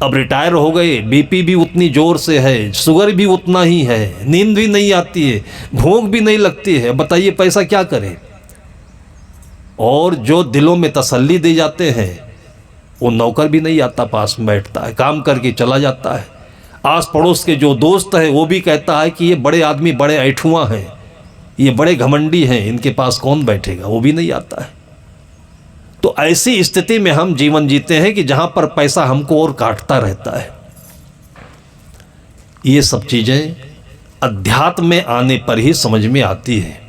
अब रिटायर हो गए, बीपी भी उतनी जोर से है, शुगर भी उतना ही है, नींद भी नहीं आती है, भूख भी नहीं लगती है। बताइए पैसा क्या करे। और जो दिलों में तसल्ली दे जाते हैं वो नौकर भी नहीं आता पास में बैठता है, काम करके चला जाता है। आस पड़ोस के जो दोस्त है वो भी कहता है कि ये बड़े आदमी बड़े ऐठुआ हैं, ये बड़े घमंडी हैं, इनके पास कौन बैठेगा, वो भी नहीं आता है। तो ऐसी स्थिति में हम जीवन जीते हैं कि जहां पर पैसा हमको और काटता रहता है। ये सब चीजें अध्यात्म में आने पर ही समझ में आती है।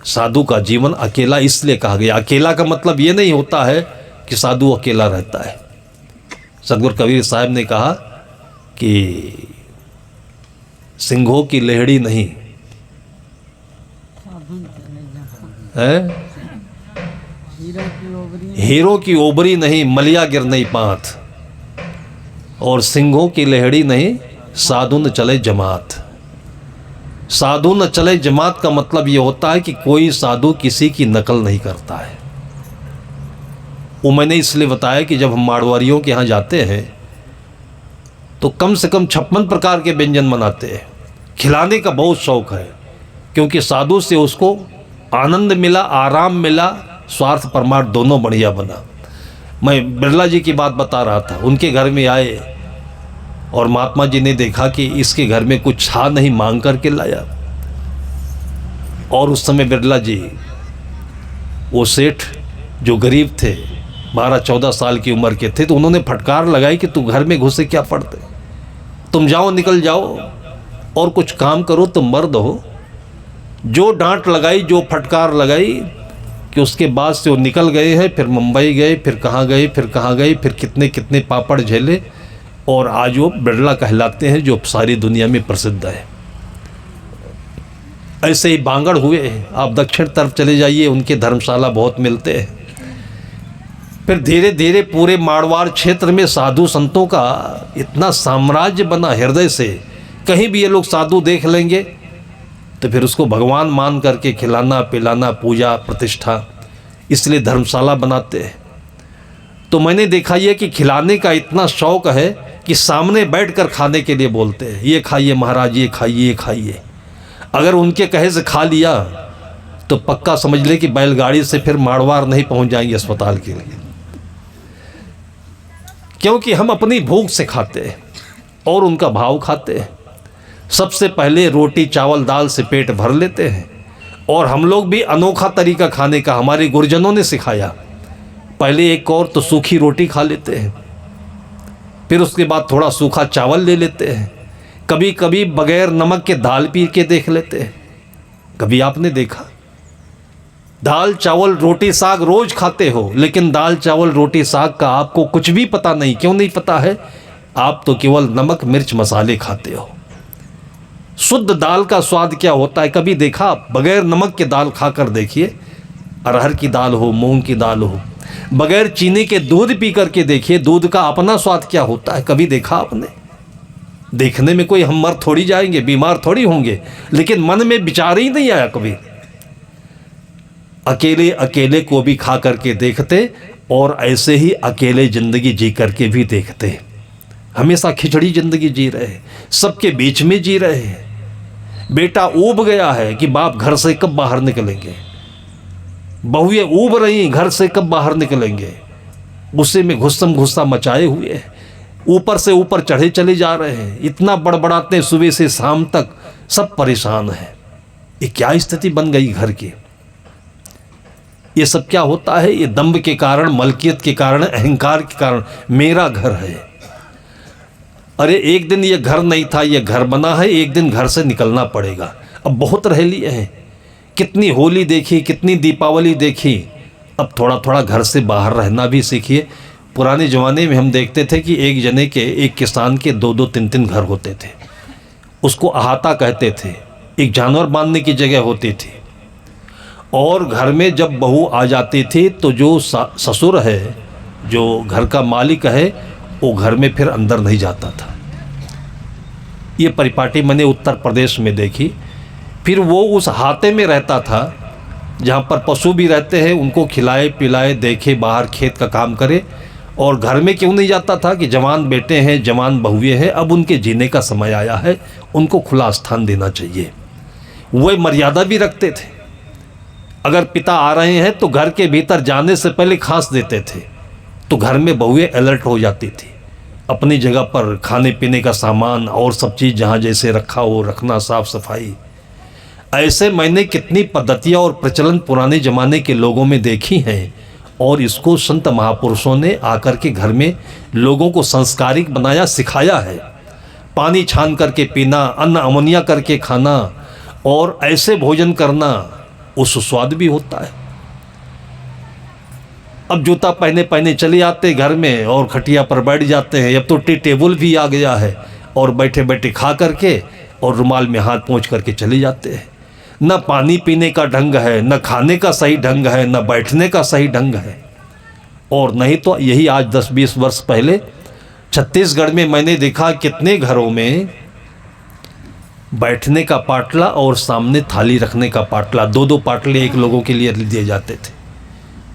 साधु का जीवन अकेला इसलिए कहा गया। अकेला का मतलब ये नहीं होता है कि साधु अकेला रहता है। सतगुरु कबीर साहब ने कहा कि सिंहों की लेहड़ी नहीं है, हीरो की ओबरी नहीं, मलिया गिर नहीं पाथ, और सिंहों की लेहड़ी नहीं, साधु न चले जमात। साधु न चले जमात का मतलब ये होता है कि कोई साधु किसी की नकल नहीं करता है। वो मैंने इसलिए बताया कि जब हम मारवाड़ियों के यहाँ जाते हैं तो कम से कम 56 प्रकार के व्यंजन बनाते हैं। खिलाने का बहुत शौक है, क्योंकि साधु से उसको आनंद मिला, आराम मिला, स्वार्थ परमार्थ दोनों बढ़िया बना। मैं बिरला जी की बात बता रहा था, उनके घर में आए और महात्मा जी ने देखा कि इसके घर में कुछ छा नहीं, मांग करके लाया। और उस समय बिरला जी, वो सेठ जो गरीब थे, 12-14 साल की उम्र के थे, तो उन्होंने फटकार लगाई कि तू घर में घुसे क्या पड़ते, तुम जाओ, निकल जाओ और कुछ काम करो, तुम मर्द हो। जो डांट लगाई, जो फटकार लगाई कि उसके बाद से वो निकल गए हैं। फिर मुंबई गए, फिर कहाँ गए, फिर कहाँ गए, फिर कितने कितने पापड़ झेले, और आज वो बिरला कहलाते हैं, जो सारी दुनिया में प्रसिद्ध है। ऐसे ही बांगड़ हुए हैं। आप दक्षिण तरफ चले जाइए, उनके धर्मशाला बहुत मिलते हैं। फिर धीरे धीरे पूरे मारवाड़ क्षेत्र में साधु संतों का इतना साम्राज्य बना हृदय से, कहीं भी ये लोग साधु देख लेंगे तो फिर उसको भगवान मान करके खिलाना पिलाना, पूजा प्रतिष्ठा, इसलिए धर्मशाला बनाते हैं। तो मैंने देखा ये कि खिलाने का इतना शौक है कि सामने बैठकर खाने के लिए बोलते हैं, ये खाइए महाराज, ये खाइए, ये खाइए। अगर उनके कहे से खा लिया तो पक्का समझ ले कि बैलगाड़ी से फिर मारवाड़ नहीं पहुंच जाएंगे अस्पताल के लिए, क्योंकि हम अपनी भूख से खाते हैं और उनका भाव खाते हैं। सबसे पहले रोटी चावल दाल से पेट भर लेते हैं, और हम लोग भी अनोखा तरीका खाने का हमारे गुरुजनों ने सिखाया। पहले एक और तो सूखी रोटी खा लेते हैं, फिर उसके बाद थोड़ा सूखा चावल ले लेते हैं, कभी कभी बगैर नमक के दाल पी के देख लेते हैं। कभी आपने देखा? दाल चावल रोटी साग रोज खाते हो, लेकिन दाल चावल रोटी साग का आपको कुछ भी पता नहीं। क्यों नहीं पता है? आप तो केवल नमक मिर्च मसाले खाते हो। शुद्ध दाल का स्वाद क्या होता है कभी देखा? बगैर नमक के दाल खाकर देखिए, अरहर की दाल हो, मूंग की दाल हो, बगैर चीनी के दूध पी करके देखिए, दूध का अपना स्वाद क्या होता है, कभी देखा आपने? देखने में कोई हम मर थोड़ी जाएंगे, बीमार थोड़ी होंगे, लेकिन मन में विचार ही नहीं आया कभी। अकेले अकेले को भी खा करके देखते, और ऐसे ही अकेले जिंदगी जी करके भी देखते। हमेशा खिचड़ी जिंदगी जी रहे, सबके बीच में जी रहे हैं। बेटा ऊब गया है कि बाप घर से कब बाहर निकलेंगे, बहुएं ऊब रही घर से कब बाहर निकलेंगे। गुस्से में गुस्सम गुस्सा मचाए हुए हैं, ऊपर से ऊपर चढ़े चले जा रहे हैं, इतना बड़बड़ाते हैं सुबह से शाम तक, सब परेशान हैं। ये क्या स्थिति बन गई घर की? ये सब क्या होता है? ये दंभ के कारण, मलकियत के कारण, अहंकार के कारण। मेरा घर है, अरे एक दिन ये घर नहीं था, ये घर बना है, एक दिन घर से निकलना पड़ेगा। अब बहुत रह लिए हैं, कितनी होली देखी, कितनी दीपावली देखी, अब थोड़ा थोड़ा घर से बाहर रहना भी सीखिए। पुराने ज़माने में हम देखते थे कि एक जने के, एक किसान के 2-2 3-3 घर होते थे, उसको अहाता कहते थे, एक जानवर बांधने की जगह होती थी। और घर में जब बहू आ जाती थी तो जो ससुर है, जो घर का मालिक है, वो घर में फिर अंदर नहीं जाता था। ये परिपाटी मैंने उत्तर प्रदेश में देखी। फिर वो उस हाते में रहता था जहाँ पर पशु भी रहते हैं, उनको खिलाए पिलाए, देखे, बाहर खेत का काम करे। और घर में क्यों नहीं जाता था कि जवान बेटे हैं, जवान बहुएँ हैं, अब उनके जीने का समय आया है, उनको खुला स्थान देना चाहिए। वह मर्यादा भी रखते थे। अगर पिता आ रहे हैं तो घर के भीतर जाने से पहले खांस देते थे, तो घर में बहुएं अलर्ट हो जाती थी। अपनी जगह पर खाने पीने का सामान और सब चीज़ जहाँ जैसे रखा हो रखना, साफ सफाई। ऐसे मैंने कितनी पद्धतियाँ और प्रचलन पुराने ज़माने के लोगों में देखी हैं, और इसको संत महापुरुषों ने आकर के घर में लोगों को संस्कारिक बनाया, सिखाया है। पानी छान करके पीना, अन्न अमोनिया करके खाना, और ऐसे भोजन करना, उस स्वाद भी होता है। अब जूता पहने पहने चले आते घर में और खटिया पर बैठ जाते हैं। अब तो टी टेबल भी आ गया है, और बैठे बैठे खा करके और रुमाल में हाथ पोंछ करके चले जाते हैं। न पानी पीने का ढंग है, न खाने का सही ढंग है, न बैठने का सही ढंग है। और नहीं तो यही आज 10-20 वर्ष पहले छत्तीसगढ़ में मैंने देखा कितने घरों में बैठने का पाटला और सामने थाली रखने का पाटला, 2-2 पाटले एक लोगों के लिए दिए जाते थे।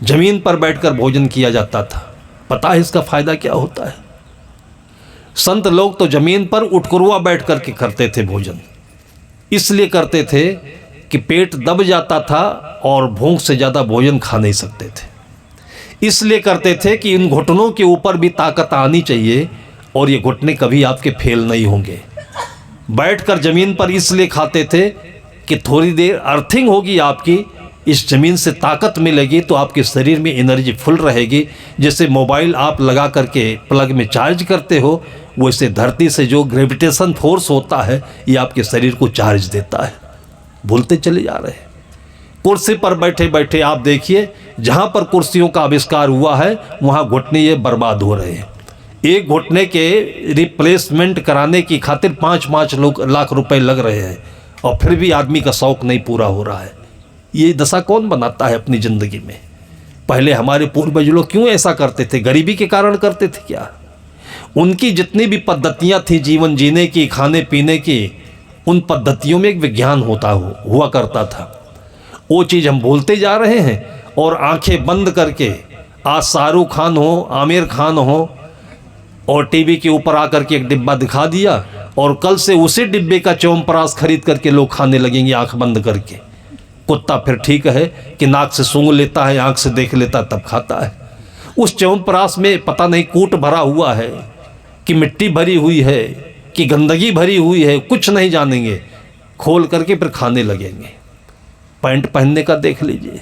जमीन पर बैठकर भोजन किया जाता था। पता है इसका फायदा क्या होता है? संत लोग तो जमीन पर उठकुरुआ बैठ करके करते थे भोजन। इसलिए करते थे कि पेट दब जाता था और भूख से ज़्यादा भोजन खा नहीं सकते थे। इसलिए करते थे कि इन घुटनों के ऊपर भी ताकत आनी चाहिए, और ये घुटने कभी आपके फेल नहीं होंगे। बैठकर जमीन पर इसलिए खाते थे कि थोड़ी देर अर्थिंग होगी आपकी, इस ज़मीन से ताकत मिलेगी तो आपके शरीर में एनर्जी फुल रहेगी। जैसे मोबाइल आप लगा करके प्लग में चार्ज करते हो, वैसे धरती से जो ग्रेविटेशन फोर्स होता है ये आपके शरीर को चार्ज देता है। भूलते चले जा रहे हैं। कुर्सी पर बैठे बैठे आप देखिए, जहाँ पर कुर्सियों का आविष्कार हुआ है वहाँ घुटने ये बर्बाद हो रहे हैं। एक घुटने के रिप्लेसमेंट कराने की खातिर 5-5 लाख रुपए लग रहे हैं और फिर भी आदमी का शौक नहीं पूरा हो रहा है। ये दशा कौन बनाता है अपनी ज़िंदगी में? पहले हमारे पूर्वज लोग क्यों ऐसा करते थे? गरीबी के कारण करते थे क्या? उनकी जितनी भी पद्धतियाँ थी जीवन जीने की, खाने पीने की, उन पद्धतियों में एक विज्ञान हुआ करता था। वो चीज़ हम भूलते जा रहे हैं और आंखें बंद करके आज शाहरुख खान हो, आमिर खान हो और टीवी के ऊपर आकर के एक डिब्बा दिखा दिया और कल से उसी डिब्बे का च्यवनप्राश खरीद करके लोग खाने लगेंगे आंख बंद करके। कुत्ता फिर ठीक है कि नाक से सूंघ लेता है, आंख से देख लेता तब खाता है। उस च्यवनप्राश में पता नहीं कूट भरा हुआ है कि मिट्टी भरी हुई है कि गंदगी भरी हुई है, कुछ नहीं जानेंगे। खोल करके फिर खाने लगेंगे। पैंट पहनने का देख लीजिए,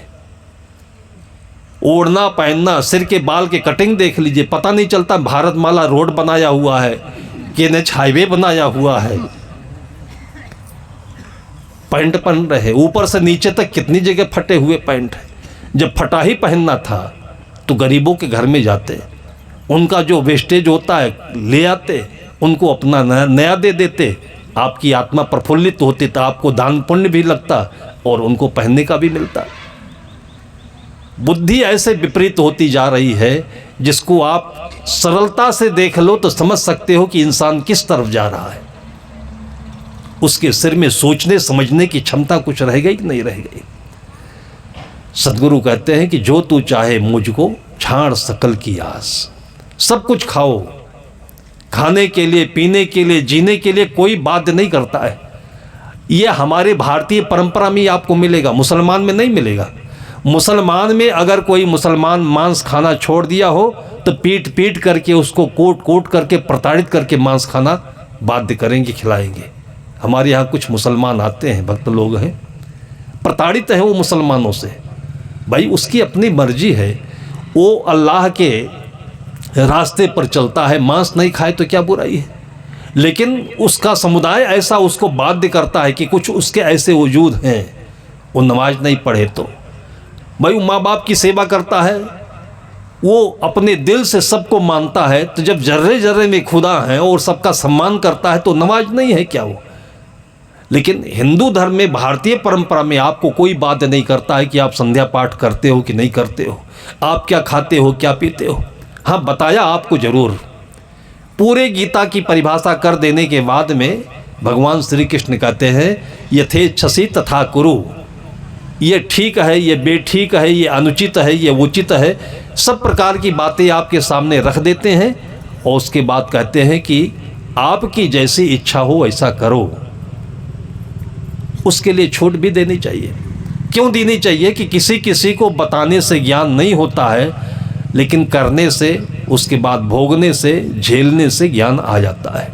ओढ़ना पहनना, सिर के बाल के कटिंग देख लीजिए। पता नहीं चलता भारतमाला रोड बनाया हुआ है कि NH हाईवे बनाया हुआ है। पैंट पहन रहे, ऊपर से नीचे तक कितनी जगह फटे हुए पैंट है। जब फटा ही पहनना था तो गरीबों के घर में जाते, उनका जो वेस्टेज होता है ले आते, उनको अपना नया दे देते। आपकी आत्मा प्रफुल्लित होती, तो आपको दान पुण्य भी लगता और उनको पहनने का भी मिलता। बुद्धि ऐसे विपरीत होती जा रही है जिसको आप सरलता से देख लो तो समझ सकते हो कि इंसान किस तरफ जा रहा है। उसके सिर में सोचने समझने की क्षमता कुछ रह गई कि नहीं रह गई। सदगुरु कहते हैं कि जो तू चाहे मुझको छाड़ सकल की आस। सब कुछ खाओ, खाने के लिए, पीने के लिए, जीने के लिए कोई बाध्य नहीं करता है। यह हमारे भारतीय परंपरा में आपको मिलेगा, मुसलमान में नहीं मिलेगा। मुसलमान में अगर कोई मुसलमान मांस खाना छोड़ दिया हो तो पीट पीट करके उसको कोट कोट करके प्रताड़ित करके मांस खाना बाध्य करेंगे, खिलाएंगे। हमारे यहाँ कुछ मुसलमान आते हैं, भक्त लोग हैं, प्रताड़ित हैं वो मुसलमानों से। भाई उसकी अपनी मर्जी है, वो अल्लाह के रास्ते पर चलता है, मांस नहीं खाए तो क्या बुराई है। लेकिन उसका समुदाय ऐसा उसको बाध्य करता है कि कुछ उसके ऐसे वजूद हैं, वो नमाज नहीं पढ़े तो भाई वो माँ बाप की सेवा करता है, वो अपने दिल से सबको मानता है। तो जब जर्रे जर्रे में खुदा है और सबका सम्मान करता है तो नमाज नहीं है क्या वो? लेकिन हिंदू धर्म में, भारतीय परंपरा में आपको कोई बात नहीं करता है कि आप संध्या पाठ करते हो कि नहीं करते हो, आप क्या खाते हो, क्या पीते हो। हाँ, बताया आपको जरूर। पूरे गीता की परिभाषा कर देने के बाद में भगवान श्री कृष्ण कहते हैं यथेच्छसि तथा कुरु। ये ठीक है, ये बेठीक है, ये अनुचित है, ये उचित है, सब प्रकार की बातें आपके सामने रख देते हैं और उसके बाद कहते हैं कि आपकी जैसी इच्छा हो ऐसा करो। उसके लिए छूट भी देनी चाहिए। क्यों देनी चाहिए? कि किसी किसी को बताने से ज्ञान नहीं होता है, लेकिन करने से, उसके बाद भोगने से, झेलने से ज्ञान आ जाता है।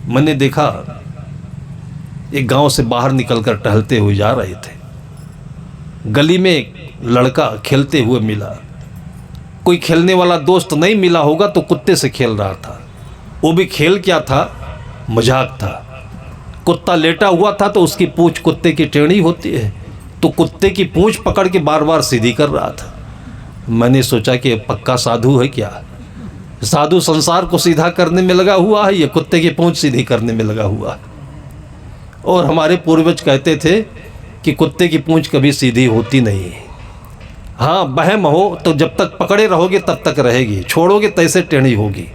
मैंने देखा एक गांव से बाहर निकलकर टहलते हुए जा रहे थे, गली में एक लड़का खेलते हुए मिला। कोई खेलने वाला दोस्त नहीं मिला होगा तो कुत्ते से खेल रहा था। वो भी खेल क्या था, मजाक था। कुत्ता लेटा हुआ था तो उसकी पूंछ कुत्ते की टेढ़ी होती है, तो कुत्ते की पूंछ पकड़ के बार बार सीधी कर रहा था। मैंने सोचा कि पक्का साधु है क्या? साधु संसार को सीधा करने में लगा हुआ है, ये कुत्ते की पूंछ सीधी करने में लगा हुआ है। और हमारे पूर्वज कहते थे कि कुत्ते की पूंछ कभी सीधी होती नहीं है। हाँ, बहम हो तो जब तक पकड़े रहोगे तब तक रहेगी, छोड़ोगे तैसे टेढ़ी होगी।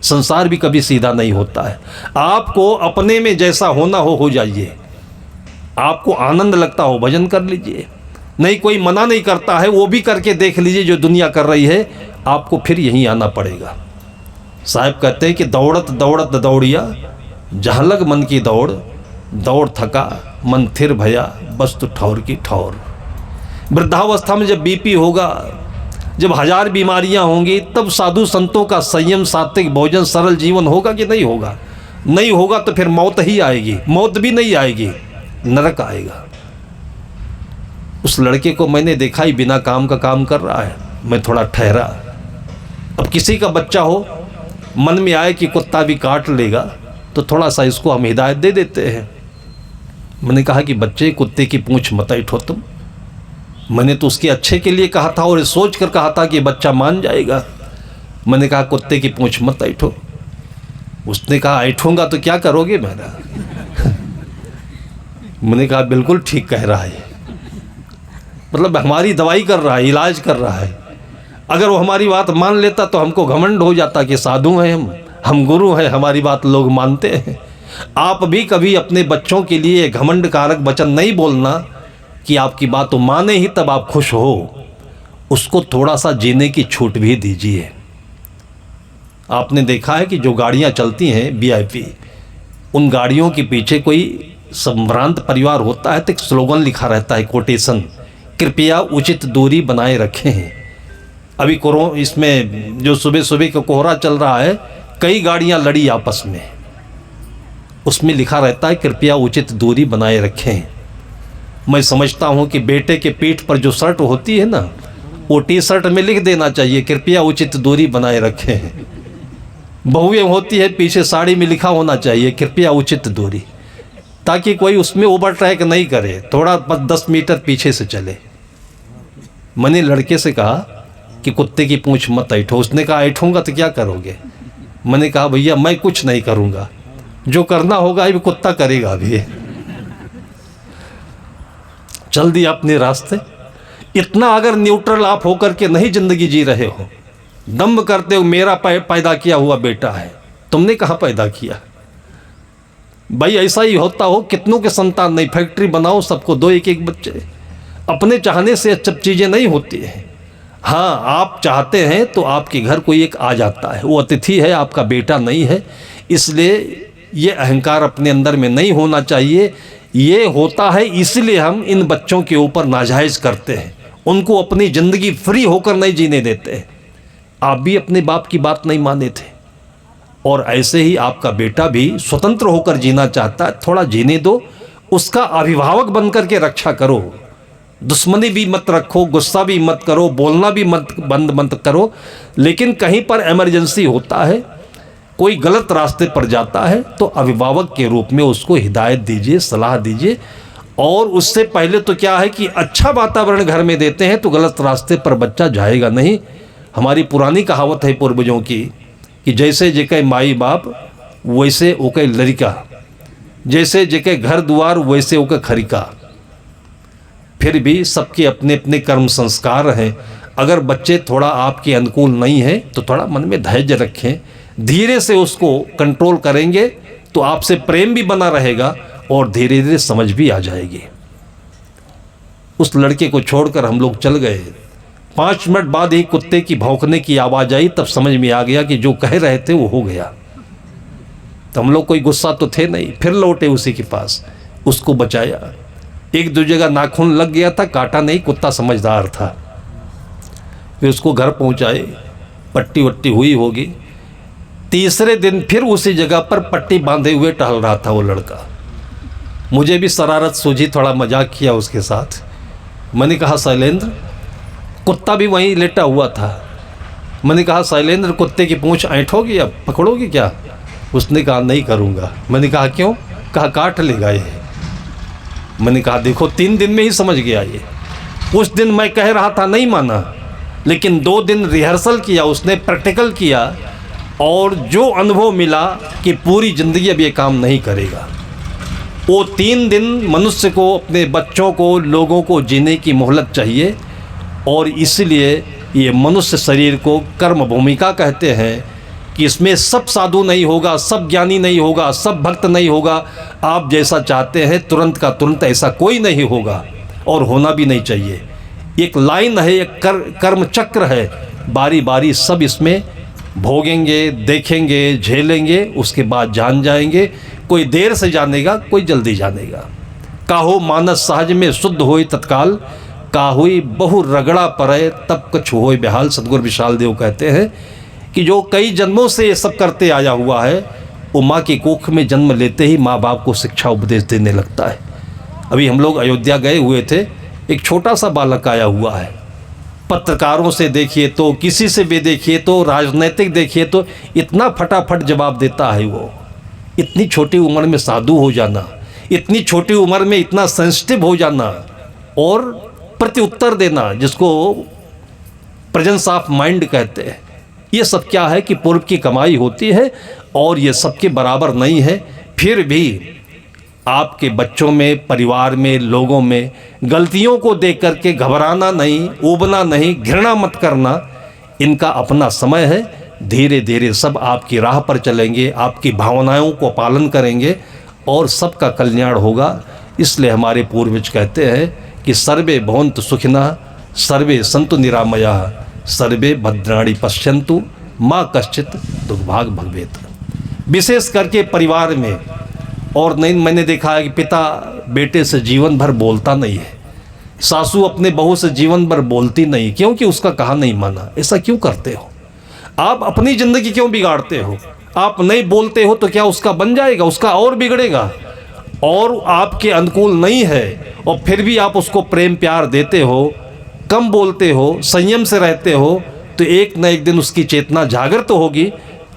संसार भी कभी सीधा नहीं होता है। आपको अपने में जैसा होना हो जाइए। आपको आनंद लगता हो भजन कर लीजिए, नहीं कोई मना नहीं करता है, वो भी करके देख लीजिए जो दुनिया कर रही है, आपको फिर यहीं आना पड़ेगा। साहब कहते हैं कि दौड़त दौड़त दौड़िया, जहाँ लग मन की दौड़, दौड़ थका मन थिर भया, बस तो ठौर की ठौर। वृद्धावस्था में जब बीपी होगा, जब 1000 बीमारियां होंगी, तब साधु संतों का संयम, सात्विक भोजन, सरल जीवन होगा कि नहीं होगा? नहीं होगा तो फिर मौत ही आएगी। मौत भी नहीं आएगी, नरक आएगा। उस लड़के को मैंने देखा ही बिना काम का काम कर रहा है। मैं थोड़ा ठहरा। अब किसी का बच्चा हो, मन में आए कि कुत्ता भी काट लेगा तो थोड़ा सा इसको हम हिदायत दे देते हैं। मैंने कहा कि बच्चे, कुत्ते की पूंछ मत ऐठो तुम। मैंने तो उसके अच्छे के लिए कहा था और सोच कर कहा था कि बच्चा मान जाएगा। मैंने कहा कुत्ते की पूंछ मत ऐठो। उसने कहा ऐठूंगा तो क्या करोगे मेरा? मैंने कहा बिल्कुल ठीक कह रहा है, मतलब हमारी दवाई कर रहा है, इलाज कर रहा है। अगर वो हमारी बात मान लेता तो हमको घमंड हो जाता कि साधु हैं हम गुरु हैं, हमारी बात लोग मानते हैं। आप भी कभी अपने बच्चों के लिए घमंड कारक वचन नहीं बोलना कि आपकी बात तो माने ही तब आप खुश हो। उसको थोड़ा सा जीने की छूट भी दीजिए। आपने देखा है कि जो गाड़ियां चलती हैं वीआईपी, उन गाड़ियों के पीछे कोई संभ्रांत परिवार होता है तो एक स्लोगन लिखा रहता है, कोटेशन, कृपया उचित दूरी बनाए रखें। अभी इसमें जो सुबह सुबह का कोहरा चल रहा है, कई गाड़ियां लड़ी आपस में, उसमें लिखा रहता है कृपया उचित दूरी बनाए रखें। मैं समझता हूं कि बेटे के पीठ पर जो शर्ट होती है ना, वो टी शर्ट में लिख देना चाहिए कृपया उचित दूरी बनाए रखें। बहुएं होती है, पीछे साड़ी में लिखा होना चाहिए कृपया उचित दूरी, ताकि कोई उसमें ओवरटेक नहीं करे, थोड़ा 10 मीटर पीछे से चले। मैंने लड़के से कहा कि कुत्ते की पूंछ मत ऐठो। उसने कहा ऐठूंगा तो क्या करोगे? मैंने कहा भैया मैं कुछ नहीं करूंगा, जो करना होगा ये कुत्ता करेगा भी। चल दिया अपने रास्ते। इतना अगर न्यूट्रल आप होकर के नहीं जिंदगी जी रहे हो, दम्भ करते हो मेरा पैदा किया हुआ बेटा है, तुमने कहाँ पैदा किया? भाई ऐसा ही होता हो, कितनों के संतान नहीं, फैक्ट्री बनाओ, सबको दो एक एक बच्चे। अपने चाहने से अच्छी चीज़ें नहीं होती हैं। हाँ, आप चाहते हैं तो आपके घर कोई एक आ जाता है, वो अतिथि है, आपका बेटा नहीं है। इसलिए ये अहंकार अपने अंदर में नहीं होना चाहिए। ये होता है इसलिए हम इन बच्चों के ऊपर नाजायज़ करते हैं, उनको अपनी ज़िंदगी फ्री होकर नहीं जीने देते हैं। आप भी अपने बाप की बात नहीं माने थे, और ऐसे ही आपका बेटा भी स्वतंत्र होकर जीना चाहता है, थोड़ा जीने दो। उसका अभिभावक बनकर के रक्षा करो, दुश्मनी भी मत रखो, गुस्सा भी मत करो, बोलना भी बंद मत करो। लेकिन कहीं पर इमरजेंसी होता है, कोई गलत रास्ते पर जाता है, तो अभिभावक के रूप में उसको हिदायत दीजिए, सलाह दीजिए। और उससे पहले तो क्या है कि अच्छा वातावरण घर में देते हैं तो गलत रास्ते पर बच्चा जाएगा नहीं। हमारी पुरानी कहावत है पूर्वजों की कि जैसे जेके माई बाप वैसे ओके लड़का, जैसे जेके घर द्वार वैसे ओके खरिका। फिर भी सबके अपने अपने कर्म संस्कार हैं। अगर बच्चे थोड़ा आपके अनुकूल नहीं हैं तो थोड़ा मन में धैर्य रखें, धीरे से उसको कंट्रोल करेंगे तो आपसे प्रेम भी बना रहेगा और धीरे धीरे समझ भी आ जाएगी। उस लड़के को छोड़कर हम लोग चल गए। 5 मिनट बाद ही कुत्ते की भौंकने की आवाज़ आई, तब समझ में आ गया कि जो कह रहे थे वो हो गया। तो हम लोग कोई गुस्सा तो थे नहीं, फिर लौटे उसी के पास, उसको बचाया। एक दो जगह नाखून लग गया था, काटा नहीं, कुत्ता समझदार था। फिर उसको घर पहुंचाए, पट्टी वट्टी हुई होगी। तीसरे दिन फिर उसी जगह पर पट्टी बांधे हुए टहल रहा था वो लड़का। मुझे भी शरारत सूझी, थोड़ा मजाक किया उसके साथ। मैंने कहा शैलेंद्र, कुत्ता भी वहीं लेटा हुआ था। मैंने कहा शैलेंद्र, कुत्ते की पूंछ ऐंठोगी या पकड़ोगी क्या? उसने कहा नहीं करूँगा। मैंने कहा क्यों? कहा काट लेगा ये। मैंने कहा देखो 3 दिन में ही समझ गया ये। उस दिन मैं कह रहा था, नहीं माना, लेकिन 2 दिन रिहर्सल किया उसने, प्रैक्टिकल किया, और जो अनुभव मिला कि पूरी ज़िंदगी अब ये काम नहीं करेगा। वो 3 दिन मनुष्य को, अपने बच्चों को, लोगों को जीने की मोहलत चाहिए। और इसलिए ये मनुष्य शरीर को कर्म भूमिका कहते हैं कि इसमें सब साधु नहीं होगा, सब ज्ञानी नहीं होगा, सब भक्त नहीं होगा। आप जैसा चाहते हैं तुरंत का तुरंत ऐसा कोई नहीं होगा और होना भी नहीं चाहिए। एक लाइन है, एक कर्म चक्र है, बारी बारी सब इसमें भोगेंगे, देखेंगे, झेलेंगे, उसके बाद जान जाएंगे। कोई देर से जानेगा, कोई जल्दी जानेगा। काहो मानस सहज में शुद्ध होए तत्काल, काहुई बहु रगड़ा परे तब कछु होए बेहाल। सतगुरु विशाल देव कहते हैं कि जो कई जन्मों से ये सब करते आया हुआ है, वो माँ की कोख में जन्म लेते ही माँ बाप को शिक्षा उपदेश देने लगता है। अभी हम लोग अयोध्या गए हुए थे, एक छोटा सा बालक आया हुआ है। पत्रकारों से देखिए तो, किसी से भी देखिए तो, राजनीतिक देखिए तो, इतना फटाफट जवाब देता है वो। इतनी छोटी उम्र में साधु हो जाना, इतनी छोटी उम्र में इतना सेंसिटिव हो जाना और प्रत्युत्तर देना, जिसको प्रेजेंस ऑफ माइंड कहते हैं, ये सब क्या है कि पूर्व की कमाई होती है और ये सबके बराबर नहीं है। फिर भी आपके बच्चों में, परिवार में, लोगों में गलतियों को देख करके घबराना नहीं, ऊबना नहीं, घृणा मत करना। इनका अपना समय है, धीरे धीरे सब आपकी राह पर चलेंगे, आपकी भावनाओं को पालन करेंगे और सबका कल्याण होगा। इसलिए हमारे पूर्वज कहते हैं कि सर्वे भवन्तु सुखिनः, सर्वे सन्तु निरामयाः, सर्वे भद्राणि पश्यन्तु, माँ कश्चित् दुर्भाग भवेत्। विशेष करके परिवार में। और नहीं, मैंने देखा है कि पिता बेटे से जीवन भर बोलता नहीं है, सासू अपने बहू से जीवन भर बोलती नहीं, क्योंकि उसका कहा नहीं माना। ऐसा क्यों करते हो? आप अपनी ज़िंदगी क्यों बिगाड़ते हो? आप नहीं बोलते हो तो क्या उसका बन जाएगा? उसका और बिगड़ेगा। और आपके अनुकूल नहीं है और फिर भी आप उसको प्रेम प्यार देते हो, कम बोलते हो, संयम से रहते हो, तो एक न एक दिन उसकी चेतना जागृत होगी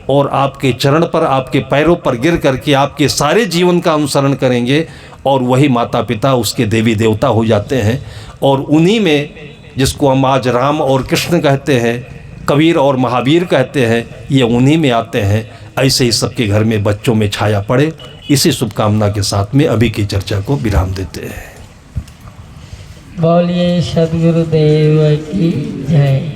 और आपके चरण पर, आपके पैरों पर गिर करके आपके सारे जीवन का अनुसरण करेंगे और वही माता पिता उसके देवी देवता हो जाते हैं। और उन्हीं में, जिसको हम आज राम और कृष्ण कहते हैं, कबीर और महावीर कहते हैं, ये उन्हीं में आते हैं। ऐसे ही सबके घर में बच्चों में छाया पड़े, इसी शुभकामना के साथ में अभी की चर्चा को विराम देते हैं। बोलिए सद्गुरुदेव की जय।